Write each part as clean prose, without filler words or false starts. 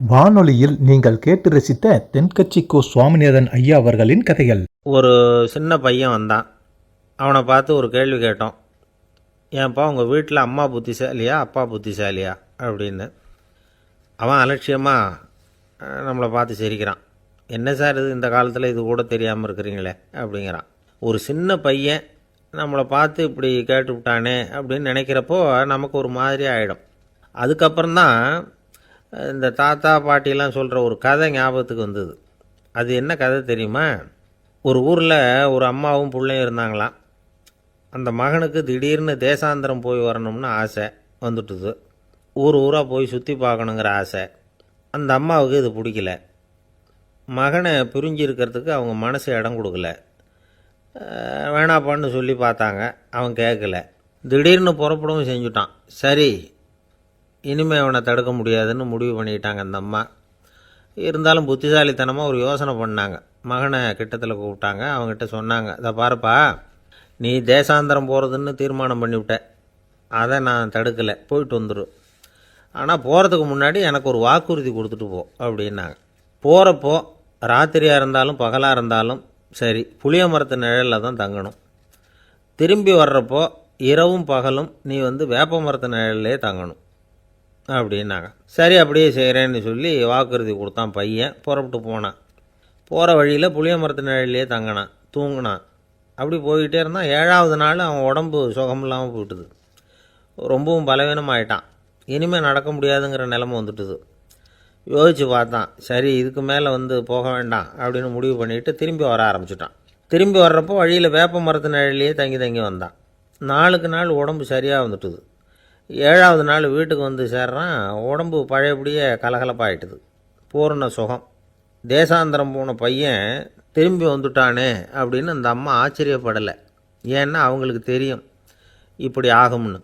வானொலியில் நீங்கள் கேட்டு ரசித்த தென்கட்சி கோ சுவாமிநாதன் ஐயா அவர்களின் கதைகள். ஒரு சின்ன பையன் வந்தான். அவனை பார்த்து ஒரு கேள்வி கேட்டோம். ஏன்ப்பா உங்கள் வீட்டில் அம்மா புத்திசாலியா அப்பா புத்திசாலியா அப்படின்னு. அவன் அலட்சியமாக நம்மளை பார்த்து சிரிக்கிறான். என்ன சார் இது, இந்த காலத்தில் இது கூட தெரியாமல் இருக்கிறீங்களே அப்படிங்கிறான். ஒரு சின்ன பையன் நம்மளை பார்த்து இப்படி கேட்டு விட்டானே அப்படின்னு நினைக்கிறப்போ நமக்கு ஒரு மாதிரி ஆகிடும். அதுக்கப்புறம்தான் இந்த தாத்தா பாட்டிலாம் சொல்கிற ஒரு கதை ஞாபகத்துக்கு வந்தது. அது என்ன கதை தெரியுமா? ஒரு ஊரில் ஒரு அம்மாவும் பிள்ளையும் இருந்தாங்களாம். அந்த மகனுக்கு திடீர்னு தேசாந்திரம் போய் வரணும்னு ஆசை வந்துட்டுது. ஊராக போய் சுற்றி பார்க்கணுங்கிற ஆசை. அந்த அம்மாவுக்கு இது பிடிக்கல. மகனை பிரிஞ்சு இருக்கிறதுக்கு அவங்க மனசு இடம் கொடுக்கல. வேணாப்பான்னு சொல்லி பார்த்தாங்க, அவன் கேட்கல. திடீர்னு புறப்படவும் செஞ்சுட்டான். சரி, இனிமேல் அவனை தடுக்க முடியாதுன்னு முடிவு பண்ணிக்கிட்டாங்க அந்த அம்மா. இருந்தாலும் புத்திசாலித்தனமாக ஒரு யோசனை பண்ணாங்க. மகனை கிட்டத்தில் கூப்பிட்டாங்க. அவங்ககிட்ட சொன்னாங்க, இதை பாருப்பா, நீ தேசாந்திரம் போகிறதுன்னு தீர்மானம் பண்ணிவிட்ட, அதை நான் தடுக்கலை, போயிட்டு வந்துடும். ஆனால் போகிறதுக்கு முன்னாடி எனக்கு ஒரு வாக்குறுதி கொடுத்துட்டு போ அப்படின்னாங்க. போகிறப்போ ராத்திரியாக இருந்தாலும் பகலாக இருந்தாலும் சரி, புளிய மரத்து நிழலில் தான் தங்கணும். திரும்பி வர்றப்போ இரவும் பகலும் நீ வேப்ப மரத்து நிழல்லே தங்கணும் அப்படின்னாங்க. சரி, அப்படியே செய்கிறேன்னு சொல்லி வாக்குறுதி கொடுத்தான் பையன். புறப்பட்டு போனான். போகிற வழியில் புளிய மரத்து நிழல்லையே தங்கினான், தூங்கினான். அப்படி போய்கிட்டே இருந்தான். 7ஆவது நாள் அவன் உடம்பு சுகமில்லாமல் போயிட்டுது. ரொம்பவும் பலவீனமாயிட்டான். இனிமேல் நடக்க முடியாதுங்கிற நிலைமை வந்துட்டுது. யோசித்து பார்த்தான். சரி, இதுக்கு மேலே போக வேண்டாம் அப்படின்னு முடிவு பண்ணிவிட்டு திரும்பி வர ஆரம்பிச்சிட்டான். திரும்பி வர்றப்போ வழியில் வேப்ப மரத்து நிழல்லையே தங்கி வந்தான். நாளுக்கு நாள் உடம்பு சரியாக வந்துட்டுது. 7ஆவது நாள் வீட்டுக்கு சேர்றான். உடம்பு பழையபடியே கலகலப்பாயிட்டுது. பூர்ண சுகம். தேசாந்திரம் போன பையன் திரும்பி வந்துட்டானே அப்படின்னு அந்த அம்மா ஆச்சரியப்படலை. ஏன்னா அவங்களுக்கு தெரியும் இப்படி ஆகும்னு.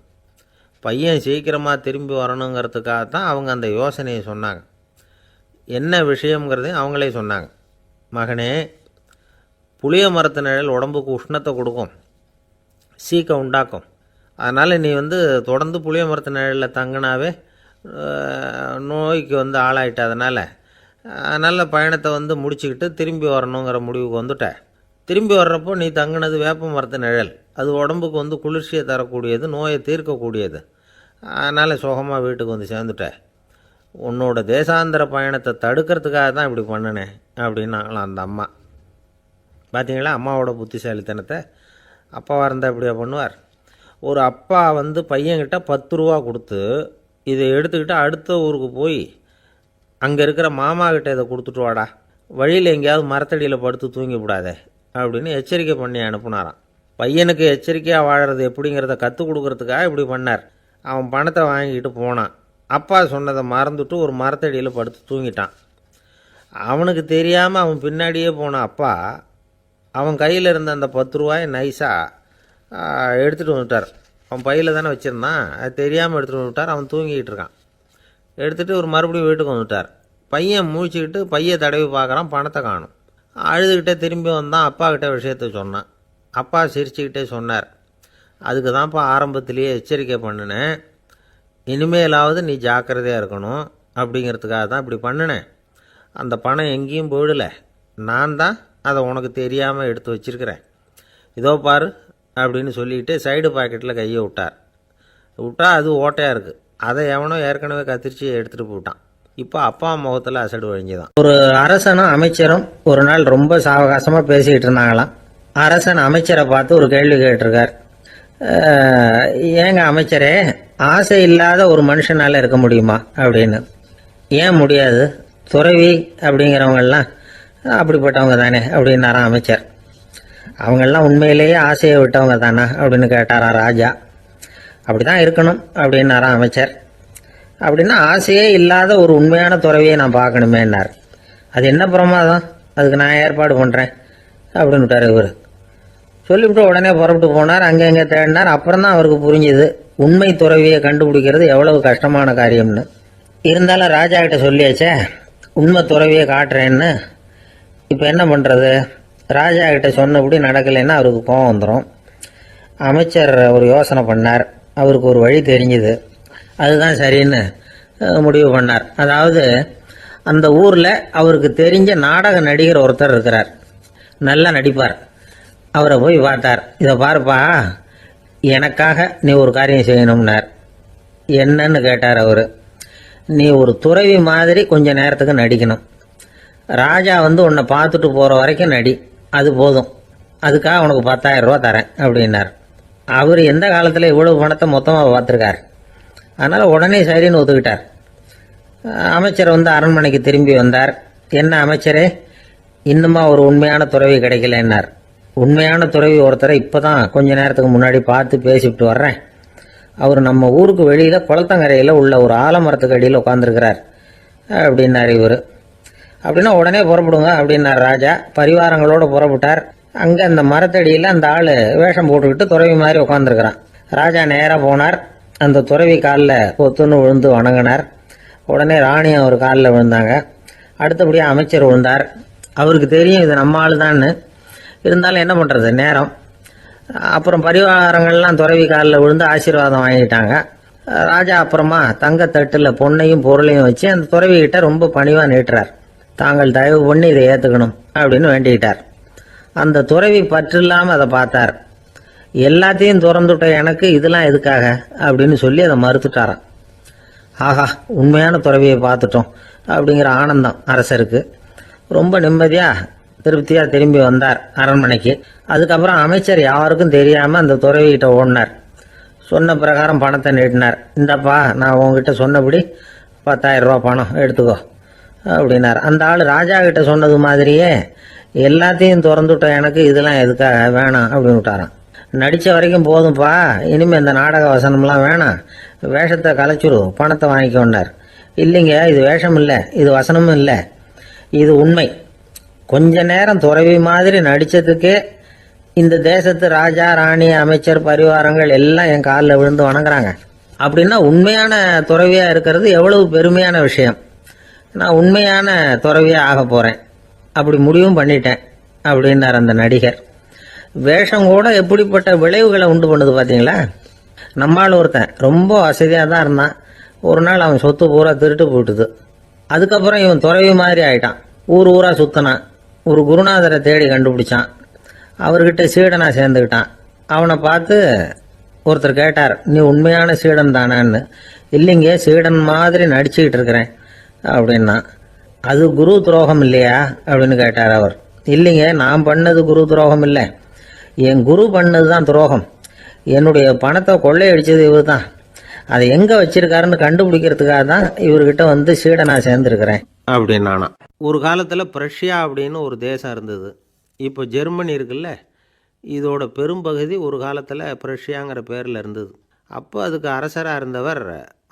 பையன் சீக்கிரமாக திரும்பி வரணுங்கிறதுக்காக தான் அவங்க அந்த யோசனையை சொன்னாங்க. என்ன விஷயங்கிறதையும் அவங்களே சொன்னாங்க. மகனே, புளிய மரத்து நிழல் உடம்புக்கு உஷ்ணத்தை கொடுக்கும், சீக்கம் உண்டாக்கும். அதனால் நீ தொடர்ந்து புளிய மரத்து நிழலில் தங்கினாவே நோய்க்கு ஆளாயிட்ட. அதனால் பயணத்தை முடிச்சுக்கிட்டு திரும்பி வரணுங்கிற முடிவுக்கு வந்துட்ட. திரும்பி வர்றப்போ நீ தங்கினது வேப்ப மரத்து நிழல். அது உடம்புக்கு குளிர்ச்சியை தரக்கூடியது, நோயை தீர்க்கக்கூடியது. அதனால் சுகமாக வீட்டுக்கு சேர்ந்துட்ட. உன்னோட தேசாந்திர பயணத்தை தடுக்கிறதுக்காக தான் இப்படி பண்ணினேன் அப்படின்னாங்களாம் அந்த அம்மா. பார்த்தீங்களா அம்மாவோட புத்திசாலித்தனத்தை? அப்பாவாக இருந்தால் இப்படியா பண்ணுவார்? ஒரு அப்பா பையன்கிட்ட 10 ரூபா கொடுத்து, இதை எடுத்துக்கிட்டு அடுத்த ஊருக்கு போய் அங்கே இருக்கிற மாமா கிட்ட இதை கொடுத்துட்டு வாடா, வழியில் எங்கேயாவது மரத்தடியில் படுத்து தூங்கி விடாதே அப்படின்னு எச்சரிக்கை பண்ணி அனுப்புனாராம். பையனுக்கு எச்சரிக்கையாக வாழறது எப்படிங்கிறத கற்றுக் கொடுக்கறதுக்காக இப்படி பண்ணார். அவன் பணத்தை வாங்கிட்டு போனான். அப்பா சொன்னதை மறந்துட்டு ஒரு மரத்தடியில் படுத்து தூங்கிட்டான். அவனுக்கு தெரியாமல் அவன் பின்னாடியே போன அப்பா அவன் கையில் இருந்த அந்த 10 ரூபாயை நைஸாக எடுத்துகிட்டு வந்துட்டார். அவன் பையில் தானே வச்சுருந்தான், அது தெரியாமல் எடுத்துகிட்டு வந்துட்டார். அவன் தூங்கிக்கிட்டு இருக்கான். எடுத்துகிட்டு ஒரு மறுபடியும் வீட்டுக்கு வந்துட்டார். பையன் முழிச்சுக்கிட்டு பையை தடவி பார்க்குறான், பணத்தை காணும். அழுதுகிட்டே திரும்பி வந்தான். அப்பா கிட்ட விஷயத்த சொன்னான். அப்பா சிரிச்சுக்கிட்டே சொன்னார், அதுக்கு தான்ப்பா ஆரம்பத்திலேயே எச்சரிக்கை பண்ணினேன், இனிமேலாவது நீ ஜாக்கிரதையாக இருக்கணும் அப்படிங்கிறதுக்காக தான் இப்படி பண்ணினேன். அந்த பணம் எங்கேயும் போயிடலை, நான் தான் அதை உனக்கு தெரியாமல் எடுத்து வச்சிருக்கிறேன். இதோ பாரு அப்படின்னு சொல்லிக்கிட்டு சைடு பாக்கெட்டில் கையை விட்டா அது ஓட்டையாக இருக்குது. அதை எவனோ ஏற்கனவே கத்திரிச்சு எடுத்துகிட்டு போட்டான். இப்போ அப்பா முகத்தில் அசடு வழிஞ்சுதான். ஒரு அரசனும் அமைச்சரும் ஒரு நாள் ரொம்ப சாவகாசமாக பேசிக்கிட்டு இருந்தாங்களாம். அரசன் அமைச்சரை பார்த்து ஒரு கேள்வி கேட்டிருக்கார். ஏங்க அமைச்சரே, ஆசை இல்லாத ஒரு மனுஷனால் இருக்க முடியுமா அப்படின்னு. ஏன் முடியாது, துறவி அப்படிங்கிறவங்கெல்லாம் அப்படிப்பட்டவங்க தானே அப்படின்னாராம் அமைச்சர். அவங்கெல்லாம் உண்மையிலேயே ஆசையை விட்டவங்க தானா அப்படின்னு கேட்டாரா ராஜா. அப்படி தான் இருக்கணும் அப்படின்னாராம் அமைச்சர். அப்படின்னா ஆசையே இல்லாத ஒரு உண்மையான துறவியை நான் பார்க்கணுமேன்னார். அது என்ன பிரமாதம், அதுக்கு நான் ஏற்பாடு பண்ணுறேன் அப்படின்னு விட்டார் இவர். சொல்லிவிட்டு உடனே புறப்பட்டு போனார். அங்கே இங்கே தேடினார். அப்புறம் தான் அவருக்கு புரிஞ்சுது உண்மை துறவியை கண்டுபிடிக்கிறது எவ்வளவு கஷ்டமான காரியம்னு. இருந்தாலும் ராஜா கிட்ட சொல்லியாச்சே, உண்மை துறவியை காட்டுறேன்னு. இப்போ என்ன பண்ணுறது? ராஜா கிட்ட சொன்னபடி நடக்கலைன்னா அவருக்கு கோபம் வந்துடும். அமைச்சர் ஒரு யோசனை பண்ணார். அவருக்கு ஒரு வழி தெரிஞ்சுது. அதுதான் சரின்னு முடிவு பண்ணார். அதாவது அந்த ஊரில் அவருக்கு தெரிஞ்ச நாடக நடிகர் ஒருத்தர் இருக்கிறார், நல்லா நடிப்பார். அவரை போய் பார்த்தார். இதை பாருப்பா, எனக்காக நீ ஒரு காரியம் செய்யணும்னார். என்னன்னு கேட்டார் அவர். நீ ஒரு துறவி மாதிரி கொஞ்ச நேரத்துக்கு நடிக்கணும். ராஜா வந்து உன்னை பார்த்துட்டு போகிற வரைக்கும் நடி, அது போதும். அதுக்காக உனக்கு 10,000 ரூபா தரேன் அப்படின்னார். அவர் எந்த காலத்தில் இவ்வளவு பணத்தை மொத்தமாக பார்த்துருக்கார். அதனால் உடனே சரின்னு ஒத்துக்கிட்டார். அமைச்சர் வந்து அரண்மனைக்கு திரும்பி வந்தார். என்ன அமைச்சரே, இன்னுமா ஒரு உண்மையான துறவி கிடைக்கலன்னார். உண்மையான துறவி ஒருத்தரை இப்போ தான் கொஞ்ச நேரத்துக்கு முன்னாடி பார்த்து பேசிவிட்டு வர்றேன். அவர் நம்ம ஊருக்கு வெளியில் குளத்தங்கரையில் உள்ள ஒரு ஆலமரத்துக்கு அடியில் உட்காந்துருக்கிறார் அப்படின்னார் இவர். அப்படின்னா உடனே புறப்படுங்க அப்படின்னார் ராஜா. பரிவாரங்களோடு புறப்பட்டார். அங்கே அந்த மரத்தடியில் அந்த ஆள் வேஷம் போட்டுக்கிட்டு துறவி மாதிரி உட்காந்துருக்கிறான். ராஜா நேராக போனார். அந்த துறவி காலில் கொத்துன்னு விழுந்து வணங்கினார். உடனே ராணி அவர் காலில் விழுந்தாங்க. அடுத்தபடியாக அமைச்சர் விழுந்தார். அவருக்கு தெரியும் இது நம்ம ஆள் தான்னு. இருந்தாலும் என்ன பண்ணுறது, நேரம். அப்புறம் பரிவாரங்கள்லாம் துறவி காலில் விழுந்து ஆசீர்வாதம் வாங்கிட்டாங்க. ராஜா அப்புறமா தங்கத்தட்டில் பொண்ணையும் பொருளையும் வச்சு அந்த துறவிகிட்ட ரொம்ப பணிவாக நீட்டுறார். தாங்கள் தயவு பண்ணி இதை ஏற்றுக்கணும் அப்படின்னு வேண்டிக்கிட்டார். அந்த துறவி பற்று இல்லாமல் அதை பார்த்தார். எல்லாத்தையும் திறந்துட்ட எனக்கு இதெல்லாம் எதுக்காக அப்படின்னு சொல்லி அதை மறுத்துட்டாராம். ஆஹா, உண்மையான துறவியை பார்த்துட்டோம் அப்படிங்கிற ஆனந்தம் அரசருக்கு. ரொம்ப நிம்மதியாக திருப்தியாக திரும்பி வந்தார் அரண்மனைக்கு. அதுக்கப்புறம் அமைச்சர் யாருக்கும் தெரியாமல் அந்த துறவிகிட்ட ஓடினார். சொன்ன பிரகாரம் பணத்தை நீட்டினார். இந்தப்பா, நான் உங்ககிட்ட சொன்னபடி 10,000 ரூபா பணம் எடுத்துக்கோ அப்படின்னார். அந்த ஆள் ராஜா கிட்ட சொன்னது மாதிரியே எல்லாத்தையும் திறந்துட்ட எனக்கு இதெல்லாம் எதுக்காக வேணாம் அப்படின்னு விட்டாராம். நடித்த வரைக்கும் போதும்ப்பா, இனிமேல் இந்த நாடக வசனம்லாம் வேணாம், வேஷத்தை கலைச்சுரு, பணத்தை வாங்கிக்கோன்னார். இல்லைங்க, இது வேஷம் இல்லை, இது வசனமும் இல்லை, இது உண்மை. கொஞ்ச நேரம் துறவி மாதிரி நடித்ததுக்கே இந்த தேசத்து ராஜா, ராணி, அமைச்சர், பரிவாரங்கள் எல்லாம் என் காலில் விழுந்து வணங்குறாங்க. அப்படின்னா உண்மையான துறவியாக இருக்கிறது எவ்வளவு பெருமையான விஷயம். நான் உண்மையான துறவியாக ஆக போகிறேன், அப்படி முடிவும் பண்ணிட்டேன் அப்படின்னார் அந்த நடிகர். வேஷம் கூட எப்படிப்பட்ட விளைவுகளை உண்டு பண்ணுது பார்த்தீங்களா. நம்மால் ஒருத்தன் ரொம்ப வசதியாக தான் இருந்தான். ஒரு நாள் அவன் சொத்து பூரா திருட்டு போட்டுது. அதுக்கப்புறம் இவன் துறவி மாதிரி ஆயிட்டான். ஊர் ஊராக சுற்றினான். ஒரு குருநாதரை தேடி கண்டுபிடிச்சான். அவர்கிட்ட சீடனாக சேர்ந்துக்கிட்டான். அவனை பார்த்து ஒருத்தர் கேட்டார், நீ உண்மையான சீடன் தானான்னு. இல்லைங்க, சீடன் மாதிரி நடிச்சுக்கிட்டு இருக்கிறேன் அப்படின்னா. அது குரு துரோகம் இல்லையா அப்படின்னு கேட்டார் அவர். இல்லைங்க, நான் பண்ணது குரு துரோகம் இல்லை, என் குரு பண்ணது தான் துரோகம். என்னுடைய பணத்தை கொள்ளையடிச்சது இவர் தான். அதை எங்கே வச்சிருக்காருன்னு கண்டுபிடிக்கிறதுக்காக தான் இவர்கிட்ட வந்து சீடனாக சேர்ந்துருக்கிறேன் அப்படின்னானா. ஒரு காலத்தில் பிரஷ்யா அப்படின்னு ஒரு தேசம் இருந்தது. இப்போ ஜெர்மனி இருக்குல்ல, இதோட பெரும்பகுதி ஒரு காலத்தில் பிரஷ்யாங்கிற பேரில் இருந்தது. அப்போ அதுக்கு அரசராக இருந்தவர்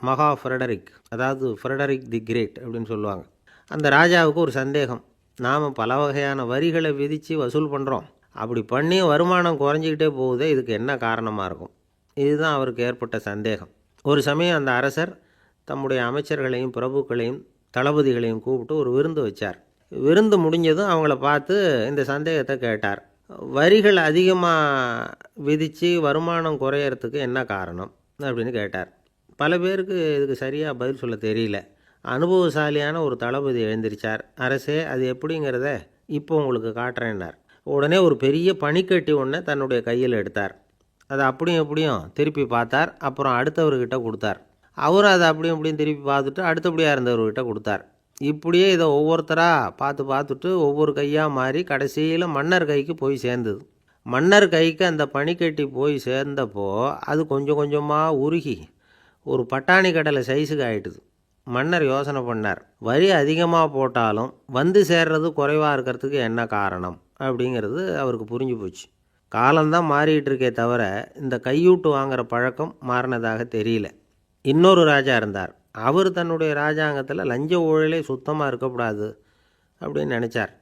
மகா ஃப்ரெடரிக், அதாவது ஃப்ரெடரிக் தி கிரேட் அப்படின்னு சொல்லுவாங்க. அந்த ராஜாவுக்கு ஒரு சந்தேகம். நாம் பல வகையான வரிகளை விதித்து வசூல் பண்ணுறோம், அப்படி பண்ணி வருமானம் குறைஞ்சிக்கிட்டே போகுதே, இதுக்கு என்ன காரணமாக இருக்கும்? இதுதான் அவருக்கு ஏற்பட்ட சந்தேகம். ஒரு சமயம் அந்த அரசர் தம்முடைய அமைச்சர்களையும் பிரபுக்களையும் தளபதிகளையும் கூப்பிட்டு ஒரு விருந்து வச்சார். விருந்து முடிஞ்சதும் அவங்கள பார்த்து இந்த சந்தேகத்தை கேட்டார். வரிகள் அதிகமாக விதித்து வருமானம் குறையறதுக்கு என்ன காரணம் அப்படின்னு கேட்டார். பல பேருக்கு இதுக்கு சரியாக பதில் சொல்ல தெரியல. அனுபவசாலியான ஒரு தளபதி எழுந்திருச்சார். அரசே, அது எப்படிங்கிறத இப்போ உங்களுக்கு காட்டுறேன்னார். உடனே ஒரு பெரிய பனிக்கட்டி ஒன்றை தன்னுடைய கையில் எடுத்தார். அதை அப்படியும் எப்படியும் திருப்பி பார்த்தார். அப்புறம் அடுத்தவர்கிட்ட கொடுத்தார். அவரும் அதை அப்படியும் இப்படியும் திருப்பி பார்த்துட்டு அடுத்தபடியாக இருந்தவர்கிட்ட கொடுத்தார். இப்படியே இதை ஒவ்வொருத்தராக பார்த்துட்டு ஒவ்வொரு கையாக மாறி கடைசியில் மன்னர் கைக்கு போய் சேர்ந்தது. மன்னர் கைக்கு அந்த பனிக்கட்டி போய் சேர்ந்தப்போ அது கொஞ்சம் கொஞ்சமாக உருகி ஒரு பட்டாணி கடலை சைஸுக்கு ஆகிட்டுது. மன்னர் யோசனை பண்ணார், வரி அதிகமாக போட்டாலும் வந்து சேர்றது குறைவாக இருக்கிறதுக்கு என்ன காரணம் அப்படிங்கிறது அவருக்கு புரிஞ்சு போச்சு. காலம்தான் மாறிட்டு இருக்கே தவிர இந்த கையூட்டு வாங்குகிற பழக்கம் மாறினதாக தெரியல. இன்னொரு ராஜா இருந்தார். அவர் தன்னுடைய ராஜாங்கத்தில் லஞ்ச ஊழலே சுத்தமாக இருக்கக்கூடாது அப்படின்னு நினச்சார்.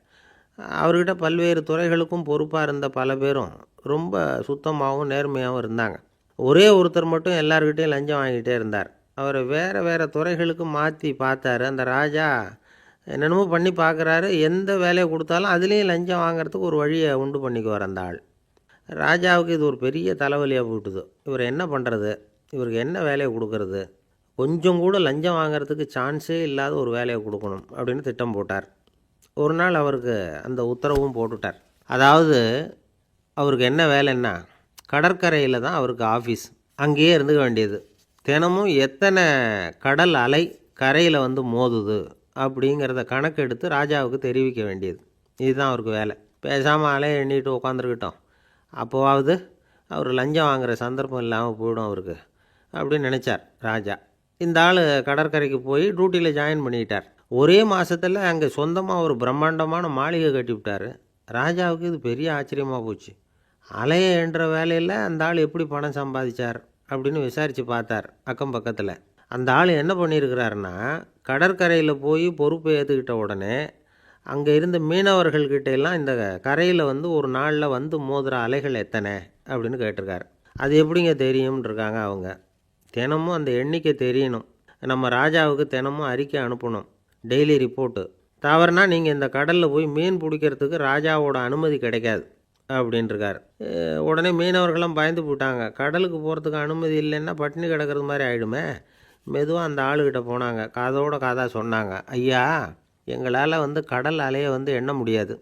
அவர்கிட்ட பல்வேறு துறைகளுக்கும் பொறுப்பாக இருந்த பல பேரும் ரொம்ப சுத்தமாகவும் நேர்மையாகவும் இருந்தாங்க. ஒரே ஒருத்தர் மட்டும் எல்லார்கிட்டையும் லஞ்சம் வாங்கிட்டே இருந்தார். அவரை வேறு வேறு துறைகளுக்கு மாற்றி பார்த்தாரு. அந்த ராஜா என்னென்னமோ பண்ணி பார்க்குறாரு. எந்த வேலையை கொடுத்தாலும் அதுலேயும் லஞ்சம் வாங்கிறதுக்கு ஒரு வழியை உண்டு பண்ணிக்குவார் அந்த ஆள். ராஜாவுக்கு இது ஒரு பெரிய தலைவலியாக போட்டுது. இவர் என்ன பண்ணுறது, இவருக்கு என்ன வேலையை கொடுக்கறது? கொஞ்சம் கூட லஞ்சம் வாங்குறதுக்கு சான்ஸே இல்லாத ஒரு வேலையை கொடுக்கணும் அப்படின்னு திட்டம் போட்டார். ஒரு நாள் அவருக்கு அந்த உத்தரவும் போட்டுட்டார். அதாவது அவருக்கு என்ன வேலைன்னா, கடற்கரையில் தான் அவருக்கு ஆஃபீஸ். அங்கேயே இருந்துக்க வேண்டியது. தினமும் எத்தனை கடல் அலை கரையில் வந்து மோதுது அப்படிங்கிறத கணக்கெடுத்து ராஜாவுக்கு தெரிவிக்க வேண்டியது. இதுதான் அவருக்கு வேலை. பேசாமல் அலையை எண்ணிட்டு உட்காந்துருக்கிட்டோம், அப்போவாவது அவர் லஞ்சம் வாங்குகிற சந்தர்ப்பம் இல்லாமல் போயிடும் அவருக்கு அப்படின்னு நினச்சார் ராஜா. இந்த ஆள் கடற்கரைக்கு போய் டியூட்டியில் ஜாயின் பண்ணிக்கிட்டார். ஒரே மாதத்தில் அங்கே சொந்தமாக ஒரு பிரம்மாண்டமான மாளிகை கட்டிவிட்டார். ராஜாவுக்கு இது பெரிய ஆச்சரியமாக போச்சு. அலையை என்ற வேலையில் அந்த ஆள் எப்படி பணம் சம்பாதிச்சார் அப்படின்னு விசாரித்து பார்த்தார் அக்கம் பக்கத்தில். அந்த ஆள் என்ன பண்ணியிருக்கிறாருன்னா, கடற்கரையில் போய் பொறுப்பை ஏற்றுக்கிட்ட உடனே அங்கே இருந்த மீனவர்கள்கிட்ட எல்லாம் இந்த கரையில் வந்து ஒரு நாளில் வந்து மோதுகிற அலைகள் எத்தனை அப்படின்னு கேட்டிருக்காரு. அது எப்படிங்க தெரியும்னு இருக்காங்க அவங்க. தினமும் அந்த எண்ணிக்கை தெரியணும். நம்ம ராஜாவுக்கு தினமும் அறிக்கை அனுப்பணும், டெய்லி ரிப்போர்ட்டு. தவறுனா நீங்கள் இந்த கடலில் போய் மீன் பிடிக்கிறதுக்கு ராஜாவோட அனுமதி கிடைக்காது அப்படின்ட்டுருக்காரு. உடனே மீனவர்கள்லாம் பயந்து போட்டாங்க. கடலுக்கு போகிறதுக்கு அனுமதி இல்லைன்னா பட்டினி கிடக்கிறது மாதிரி ஆகிடுமே. மெதுவாக அந்த ஆளுகிட்ட போனாங்க, காதோட காதாக சொன்னாங்க, ஐயா, எங்களால் வந்து கடல் அலையை வந்து எண்ண முடியாது.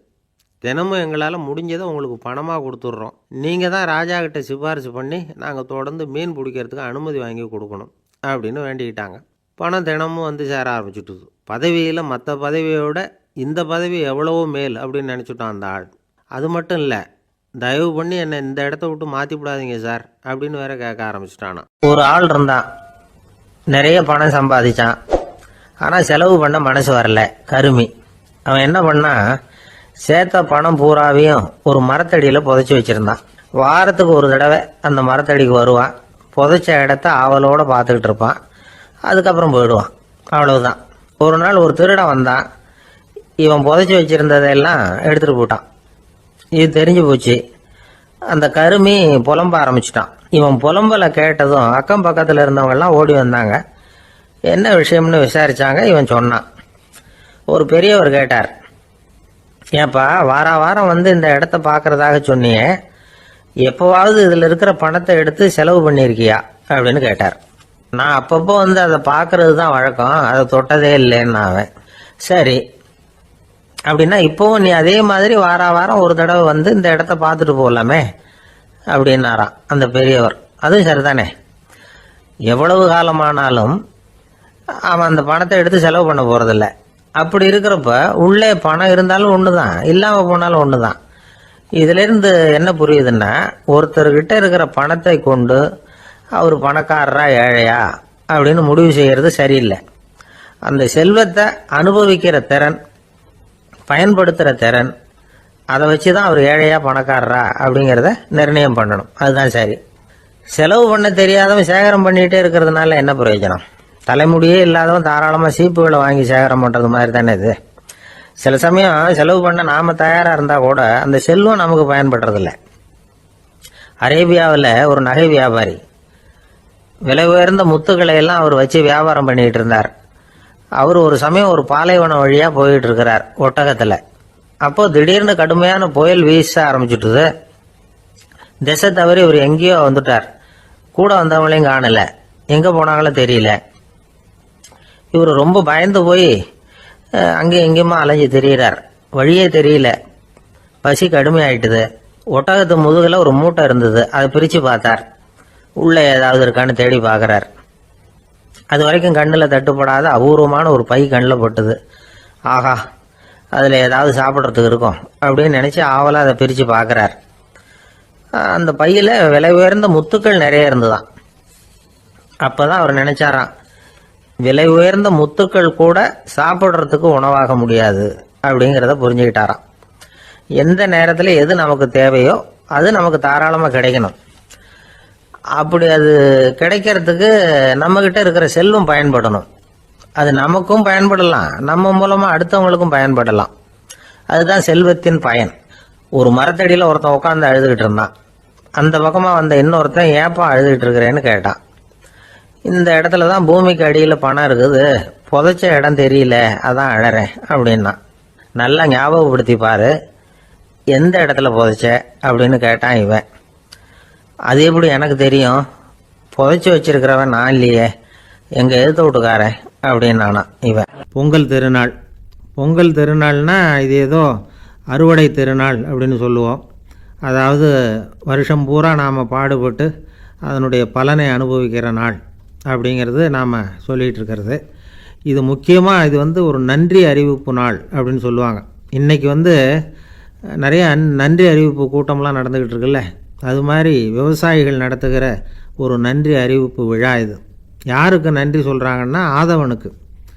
தினமும் எங்களால் முடிஞ்சதை உங்களுக்கு பணமாக கொடுத்துட்றோம். நீங்கள் தான் ராஜா கிட்ட சிபாரிசு பண்ணி நாங்கள் தொடர்ந்து மீன் பிடிக்கிறதுக்கு அனுமதி வாங்கி கொடுக்கணும் அப்படின்னு வேண்டிக்கிட்டாங்க. பணம் தினமும் வந்து சேர ஆரம்பிச்சுட்டுது. பதவியில் மற்ற பதவியோட இந்த பதவி எவ்வளவோ மேல் அப்படின்னு நினச்சிட்டான் அந்த ஆள். அது மட்டும் இல்லை, தயவு பண்ணி என்னை இந்த இடத்த விட்டு மாற்றி விடாதீங்க சார் அப்படின்னு வேற கேட்க ஆரம்பிச்சிட்டானா. ஒரு ஆள் இருந்தான், நிறைய பணம் சம்பாதிச்சான். ஆனால் செலவு பண்ண மனசு வரல, கருமி. அவன் என்ன பண்ணான், சேர்த்த பணம் பூராவையும் ஒரு மரத்தடியில் புதைச்சி வச்சுருந்தான். வாரத்துக்கு ஒரு தடவை அந்த மரத்தடிக்கு வருவான், புதைச்ச இடத்த ஆவலோடு பார்த்துக்கிட்டு இருப்பான், அதுக்கப்புறம் போயிடுவான். அவ்வளவுதான். ஒரு நாள் ஒரு திருடன் வந்தான், இவன் புதைச்சி வச்சுருந்ததெல்லாம் எடுத்துகிட்டு போட்டான். இது தெரிஞ்சு போச்சு. அந்த கருமி புலம்ப ஆரம்பிச்சிட்டான். இவன் புலம்பலை கேட்டதும் அக்கம் பக்கத்தில் இருந்தவங்கெல்லாம் ஓடி வந்தாங்க. என்ன விஷயம்னு விசாரித்தாங்க. இவன் சொன்னான். ஒரு பெரியவர் கேட்டார், ஏப்பா, வாரம் வந்து இந்த இடத்த பார்க்குறதாக சொன்னியே, எப்போவாவது இதில் இருக்கிற பணத்தை எடுத்து செலவு பண்ணியிருக்கியா அப்படின்னு கேட்டார். நான் அப்பப்போ வந்து அதை பார்க்கறது தான் வழக்கம், அதை தொட்டதே இல்லைன்னு அவன். சரி, அப்படின்னா இப்போவும் நீ அதே மாதிரி வாரம் ஒரு தடவை வந்து இந்த இடத்த பார்த்துட்டு போகலாமே அப்படின்னாராம் அந்த பெரியவர். அதுவும் சரிதானே, எவ்வளவு காலமானாலும் அவன் அந்த பணத்தை எடுத்து செலவு பண்ண போகிறதில்ல. அப்படி இருக்கிறப்ப உள்ளே பணம் இருந்தாலும் ஒன்று தான், இல்லாமல் போனாலும் ஒன்று தான். இதிலிருந்து என்ன புரியுதுன்னா, ஒருத்தர்கிட்ட இருக்கிற பணத்தை கொண்டு அவர் பணக்காரரா ஏழையா அப்படின்னு முடிவு செய்கிறது சரியில்லை. அந்த செல்வத்தை அனுபவிக்கிற திறன், பயன்படுத்துகிற திறன், அதை வச்சு தான் அவர் ஏழையா பணக்காரரா அப்படிங்கிறத நிர்ணயம் பண்ணணும். அதுதான் சரி. செலவு பண்ண தெரியாதவன் சேகரம் பண்ணிகிட்டே இருக்கிறதுனால என்ன பிரயோஜனம்? தலைமுடியே இல்லாதவன் தாராளமாக சீப்புகளை வாங்கி சேகரம் பண்ணுறது மாதிரி தானே இது. சில சமயம் செலவு பண்ண நாம் தயாராக இருந்தால் கூட அந்த செல்வம் நமக்கு பயன்படுறதில்ல. அரேபியாவில் ஒரு நகை வியாபாரி விலை உயர்ந்த முத்துக்களை எல்லாம் அவர் வச்சு வியாபாரம் பண்ணிகிட்டு இருந்தார். அவர் ஒரு சமயம் ஒரு பாலைவனம் வழியாக போயிட்டு இருக்கிறார் ஒட்டகத்தில். அப்போ திடீர்னு கடுமையான புயல் வீச ஆரம்பிச்சுட்டுது. திசை தவறி இவர் எங்கேயோ வந்துட்டார். கூட வந்தவங்களையும் காணலை, எங்கே போனாங்களோ தெரியல. இவர் ரொம்ப பயந்து போய் அங்கேயும் எங்கேயுமா அலைஞ்சு தெரிகிறார். வழியே தெரியல. பசி கடுமையாயிட்டுது. ஒட்டகத்து முதுகில் ஒரு மூட்டை இருந்தது, அதை பிரித்து பார்த்தார். உள்ளே ஏதாவது இருக்கான்னு தேடி பார்க்குறார். அது வரைக்கும் கண்ணில் தட்டுப்படாத அபூர்வமான ஒரு பை கண்ணில் பட்டுது. ஆஹா, அதில் ஏதாவது சாப்பிட்றதுக்கு இருக்கும் அப்படின்னு நினச்சி ஆவலாக அதை பிரித்து பார்க்குறார். அந்த பையில் விலை உயர்ந்த முத்துக்கள் நிறைய இருந்துதான். அப்போ தான் அவர் நினச்சாராம், விலை உயர்ந்த முத்துக்கள் கூட சாப்பிட்றதுக்கு உணவாக முடியாது அப்படிங்கிறத புரிஞ்சுக்கிட்டாராம். எந்த நேரத்தில் எது நமக்கு தேவையோ அது நமக்கு தாராளமாக கிடைக்கணும். அப்படி அது கிடைக்கிறதுக்கு நம்மக்கிட்ட இருக்கிற செல்வம் பயன்படணும். அது நமக்கும் பயன்படலாம், நம்ம மூலமாக அடுத்தவங்களுக்கும் பயன்படலாம். அதுதான் செல்வத்தின் பயன். ஒரு மரத்தடியில் ஒருத்தன் உட்காந்து அழுதுகிட்டு இருந்தான். அந்த பக்கமாக வந்த இன்னொருத்தன் ஏப்பா அழுதுகிட்டு இருக்கிறேன்னு கேட்டான். இந்த இடத்துல தான் பூமிக்கு அடியில் பணம் இருக்குது, புதைச்ச இடம் தெரியல, அதான் அழறேன் அப்படின்னா. நல்லா ஞாபகப்படுத்தி பாரு, எந்த இடத்துல புதைச்ச அப்படின்னு கேட்டான் இவன். அது எப்படி எனக்கு தெரியும், புதைச்சி வச்சிருக்கிறவன் நான் இல்லையே, எங்கள் எழுத்து வீட்டுக்காரன் அப்படின்னானா இவன். பொங்கல் திருநாள். பொங்கல் திருநாள்னா இது ஏதோ அறுவடை திருநாள் அப்படின்னு சொல்லுவோம். அதாவது வருஷம் பூரா நாம் பாடுபட்டு அதனுடைய பலனை அனுபவிக்கிற நாள் அப்படிங்கிறது நாம் சொல்லிகிட்டு இருக்கிறது. இது முக்கியமாக இது ஒரு நன்றி அறிவிப்பு நாள் அப்படின்னு சொல்லுவாங்க. இன்றைக்கி நிறைய நன்றி அறிவிப்பு கூட்டம்லாம் நடந்துக்கிட்டு இருக்குல்ல, அது மாதிரி விவசாயிகள் நடத்துகிற ஒரு நன்றி அறிவிப்பு விழா இது. யாருக்கு நன்றி சொல்கிறாங்கன்னா ஆதவனுக்கு.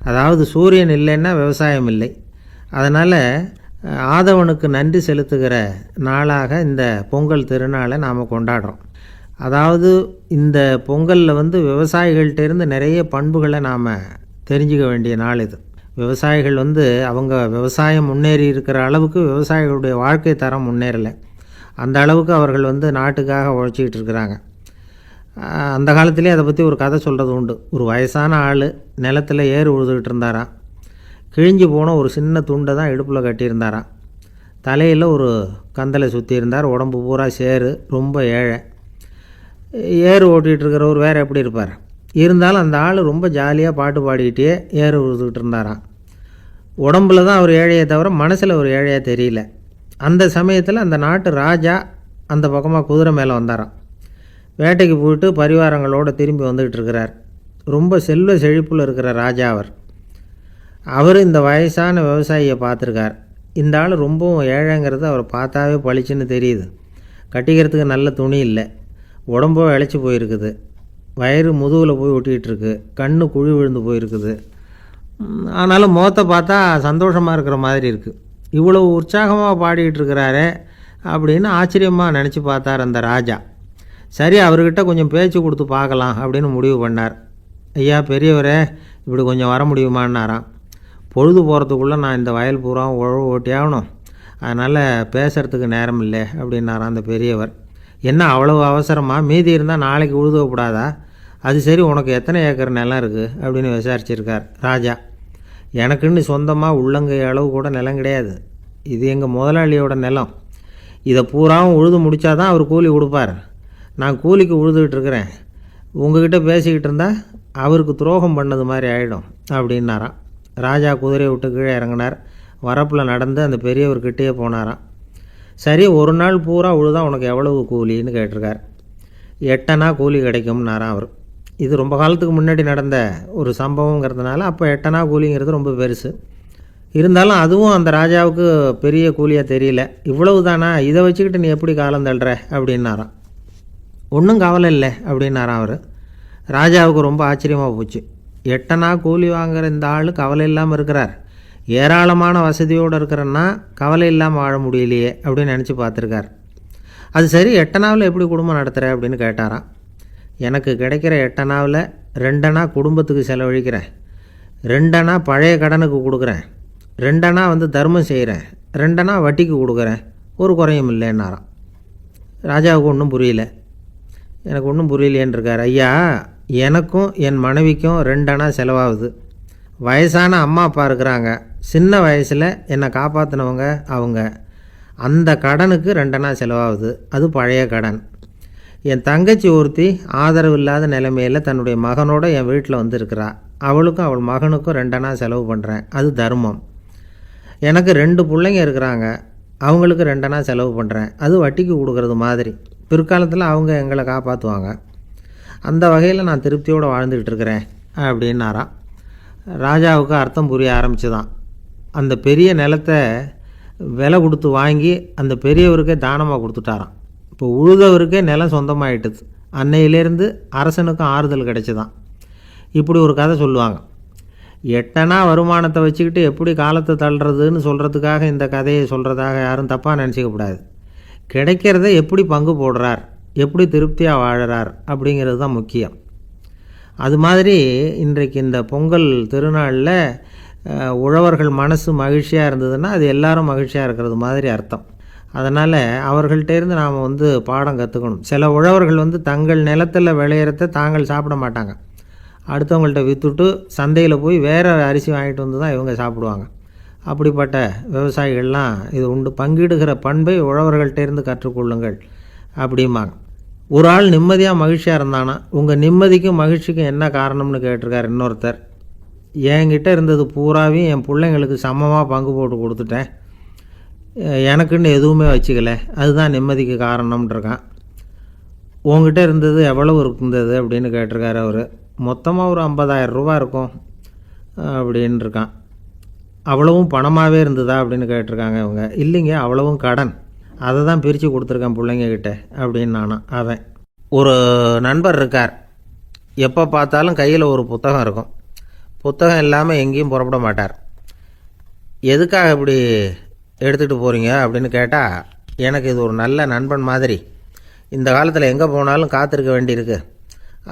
அதாவது சூரியன் இல்லைன்னா விவசாயம் இல்லை. அதனால் ஆதவனுக்கு நன்றி செலுத்துகிற நாளாக இந்த பொங்கல் திருநாளை நாம் கொண்டாடுறோம். அதாவது இந்த பொங்கலில் விவசாயிகள்கிட்டேருந்து நிறைய பண்புகளை நாம் தெரிஞ்சுக்க வேண்டிய நாள் இது. விவசாயிகள் அவங்க விவசாயம் முன்னேறி இருக்கிற அளவுக்கு விவசாயிகளுடைய வாழ்க்கை தரம் முன்னேறலை. அந்த அளவுக்கு அவர்கள் நாட்டுக்காக உழைச்சிக்கிட்டு இருக்கிறாங்க. அந்த காலத்திலே அதை பற்றி ஒரு கதை சொல்கிறது உண்டு. ஒரு வயசான ஆள் நிலத்தில் ஏறு உழுதுகிட்டு இருந்தாராம். கிழிஞ்சு போன ஒரு சின்ன துண்டை தான் இடுப்பில் கட்டியிருந்தாராம். தலையில் ஒரு கந்தலை சுற்றி இருந்தார். உடம்பு பூரா சேரு, ரொம்ப ஏழை. ஏறு ஓட்டிகிட்டு இருக்கிறவர் வேறு எப்படி இருப்பார்? இருந்தாலும் அந்த ஆள் ரொம்ப ஜாலியாக பாட்டு பாடிக்கிட்டே ஏறு உழுதுகிட்டு இருந்தாராம். உடம்புல தான் அவர் ஏழையை தவிர மனசில் ஒரு ஏழையாக தெரியல. அந்த சமயத்தில் அந்த நாட்டு ராஜா அந்த பக்கமாக குதிரை மேலே வந்தாராம். வேட்டைக்கு போயிட்டு பரிவாரங்களோடு திரும்பி வந்துக்கிட்டு இருக்கிறார். ரொம்ப செல்வ செழிப்பில் இருக்கிற ராஜா அவர் இந்த வயசான விவசாயியை பார்த்துருக்கார். இந்த ஆள் ரொம்பவும் ஏழைங்கிறது அவர் பார்த்தாவே பளிச்சுன்னு தெரியுது. கட்டிக்கிறதுக்கு நல்ல துணி இல்லை, உடம்போ இழைச்சி போயிருக்குது, வயிறு முதுகில் போய் ஒட்டிக்கிட்டு இருக்கு, கண்ணு குழி விழுந்து போயிருக்குது. ஆனாலும் முகத்தை பார்த்தா சந்தோஷமாக இருக்கிற மாதிரி இருக்குது. இவ்வளோ உற்சாகமாக பாடிக்கிட்டு இருக்கிறாரே அப்படின்னு ஆச்சரியமாக நினச்சி பார்த்தார் அந்த ராஜா. சரி, அவர்கிட்ட கொஞ்சம் பேச்சு கொடுத்து பார்க்கலாம் அப்படின்னு முடிவு பண்ணார். ஐயா பெரியவரே, இப்படி கொஞ்சம் வர முடியுமான்னாராம். பொழுது போகிறதுக்குள்ளே நான் இந்த வயல் பூரா உழவு ஓட்டி ஆகணும், அதனால் பேசுகிறதுக்கு நேரம் இல்லை அப்படின்னாராம் அந்த பெரியவர். என்ன அவ்வளவு அவசரமாக? மீதி இருந்தால் நாளைக்கு உழுதக்கூடாதா? அது சரி, உனக்கு எத்தனை ஏக்கர் நிலம் இருக்குது அப்படின்னு விசாரிச்சிருக்கார் ராஜா. எனக்குன்னு சொந்தமாக உள்ளங்கை அளவு கூட நிலம் கிடையாது. இது எங்கள் முதலாளியோட நிலம். இதை பூராவும் உழுது முடித்தாதான் அவர் கூலி கொடுப்பார். நான் கூலிக்கு உழுதுகிட்டு இருக்கிறேன். உங்ககிட்ட பேசிக்கிட்டு இருந்தால் அவருக்கு துரோகம் பண்ணது மாதிரி ஆகிடும் அப்படின்னாராம். ராஜா குதிரையை விட்டு கீழே இறங்கினார். வரப்பில் நடந்து அந்த பெரியவர்கிட்டயே போனாராம். சரி, ஒரு நாள் பூரா உழுதா உனக்கு எவ்வளவு கூலின்னு கேட்டிருக்கார். 8 அணா கூலி கிடைக்கும்னாராம் அவர். இது ரொம்ப காலத்துக்கு முன்னாடி நடந்த ஒரு சம்பவங்கிறதுனால அப்போ 8 அணா கூலிங்கிறது ரொம்ப பெருசு. இருந்தாலும் அதுவும் அந்த ராஜாவுக்கு பெரிய கூலியாக தெரியல. இவ்வளவு தானா, இதை வச்சுக்கிட்டு நீ எப்படி காலம் தள்ளுற அப்படின்னாராம். ஒன்றும் கவலை இல்லை அப்படின்னாராம் அவர். ராஜாவுக்கு ரொம்ப ஆச்சரியமாக போச்சு. 8 அணா கூலி வாங்குகிற இந்த ஆள் கவலை இல்லாமல் இருக்கிறார், ஏராளமான வசதியோடு இருக்கிறன்னா கவலை இல்லாமல் வாழ முடியலையே அப்படின்னு நினச்சி பார்த்துருக்கார். அது சரி, 8 அணாவில் எப்படி குடும்பம் நடத்துகிற அப்படின்னு கேட்டாராம். எனக்கு கிடைக்கிற 8 அணாவில் 2 அணா குடும்பத்துக்கு செலவழிக்கிறேன், 2 அணா பழைய கடனுக்கு கொடுக்குறேன், 2 அணா தர்மம் செய்கிறேன், 2 அணா வட்டிக்கு கொடுக்குறேன், ஒரு குறையும் இல்லைன்னாராம். ராஜாவுக்கு ஒன்றும் புரியல. எனக்கு ஒன்றும் புரியலையேன்னு இருக்கார். ஐயா, எனக்கும் என் மனைவிக்கும் 2 அணா செலவாகுது. வயசான அம்மா அப்பா இருக்கிறாங்க, சின்ன வயசில் என்னை காப்பாற்றினவங்க அவங்க. அந்த கடனுக்கு 2 அணா செலவாகுது, அது பழைய கடன். என் தங்கச்சி ஒருத்தி ஆதரவு இல்லாத நிலைமையில் தன்னுடைய மகனோட என் வீட்டில் இருக்கிறா. அவளுக்கும் அவள் மகனுக்கும் 2 அணா செலவு பண்ணுறேன், அது தர்மம். எனக்கு 2 பிள்ளைங்க இருக்கிறாங்க, அவங்களுக்கு 2 அணா செலவு பண்ணுறேன், அது வட்டிக்கு கொடுக்கறது மாதிரி. பிற்காலத்தில் அவங்க எங்களை காப்பாற்றுவாங்க. அந்த வகையில் நான் திருப்தியோடு வாழ்ந்துக்கிட்டு இருக்கிறேன் அப்படின்னாராம். ராஜாவுக்கு அர்த்தம் புரிய ஆரம்பிச்சுதான். அந்த பெரிய நிலத்தை விலை கொடுத்து வாங்கி அந்த பெரியவருக்கே தானமாக கொடுத்துட்டாராம். இப்போ உழுதவருக்கே நிலம் சொந்தமாகிட்டுது. அன்னையிலேருந்து அரசனுக்கும் ஆறுதல் கிடைச்சிதான். இப்படி ஒரு கதை சொல்லுவாங்க. 8 அணா வருமானத்தை வச்சுக்கிட்டு எப்படி காலத்தை தள்ளுறதுன்னு சொல்கிறதுக்காக இந்த கதையை சொல்கிறதாக யாரும் தப்பாக நினச்சிக்கக்கூடாது. கிடைக்கிறத எப்படி பங்கு போடுறார், எப்படி திருப்தியாக வாழறார் அப்படிங்கிறது தான் முக்கியம். அது மாதிரி இன்றைக்கு இந்த பொங்கல் திருநாளில் உழவர்கள் மனசு மகிழ்ச்சியாக இருந்ததுன்னா அது எல்லாரும் மகிழ்ச்சியாக இருக்கிறது மாதிரி அர்த்தம். அதனால் அவர்கள்ட்டேருந்து நாம் பாடம் கற்றுக்கணும். சில உழவர்கள் தங்கள் நிலத்தில் விளையிறத தாங்கள் சாப்பிட மாட்டாங்க, அடுத்தவங்கள்ட்ட விற்றுட்டு சந்தையில் போய் வேறு அரிசி வாங்கிட்டு வந்து தான் இவங்க சாப்பிடுவாங்க. அப்படிப்பட்ட விவசாயிகள்லாம் இது உண்டு. பங்கிடுகிற பண்பை உழவர்கள்ட்டேருந்து கற்றுக்கொள்ளுங்கள் அப்படிம்பாங்க. ஒரு ஆள் நிம்மதியாக மகிழ்ச்சியாக இருந்தானா, உங்கள் நிம்மதிக்கும் மகிழ்ச்சிக்கும் என்ன காரணம்னு கேட்டிருக்கார் இன்னொருத்தர். என்கிட்ட இருந்தது பூராவையும் என் பிள்ளைங்களுக்கு சமமாக பங்கு போட்டு கொடுத்துட்டேன், எனக்குன்னு எதுவுமே வச்சுக்கல, அதுதான் நிம்மதிக்கு காரணம்ன்றிருக்கான். உங்ககிட்ட இருந்தது எவ்வளவு இருந்தது அப்படின்னு கேட்டிருக்காரு அவர். மொத்தமாக ஒரு 50,000 ரூபா இருக்கும் அப்படின்னு இருக்கான். அவ்வளவும் பணமாகவே இருந்ததா அப்படின்னு கேட்டிருக்காங்க அவங்க. இல்லைங்க, அவ்வளவும் கடன், அதை தான் பிரித்து கொடுத்துருக்கேன் பிள்ளைங்கக்கிட்ட அப்படின்னு அவன். ஒரு நண்பர் இருக்கார், எப்போ பார்த்தாலும் கையில் ஒரு புத்தகம் இருக்கும். புத்தகம் இல்லாமல் எங்கேயும் புறப்பட மாட்டார். எதுக்காக இப்படி எடுத்துகிட்டு போகிறீங்க அப்படின்னு கேட்டால், எனக்கு இது ஒரு நல்ல நண்பன் மாதிரி, இந்த காலத்தில் எங்கே போனாலும் காத்திருக்க வேண்டியிருக்கு,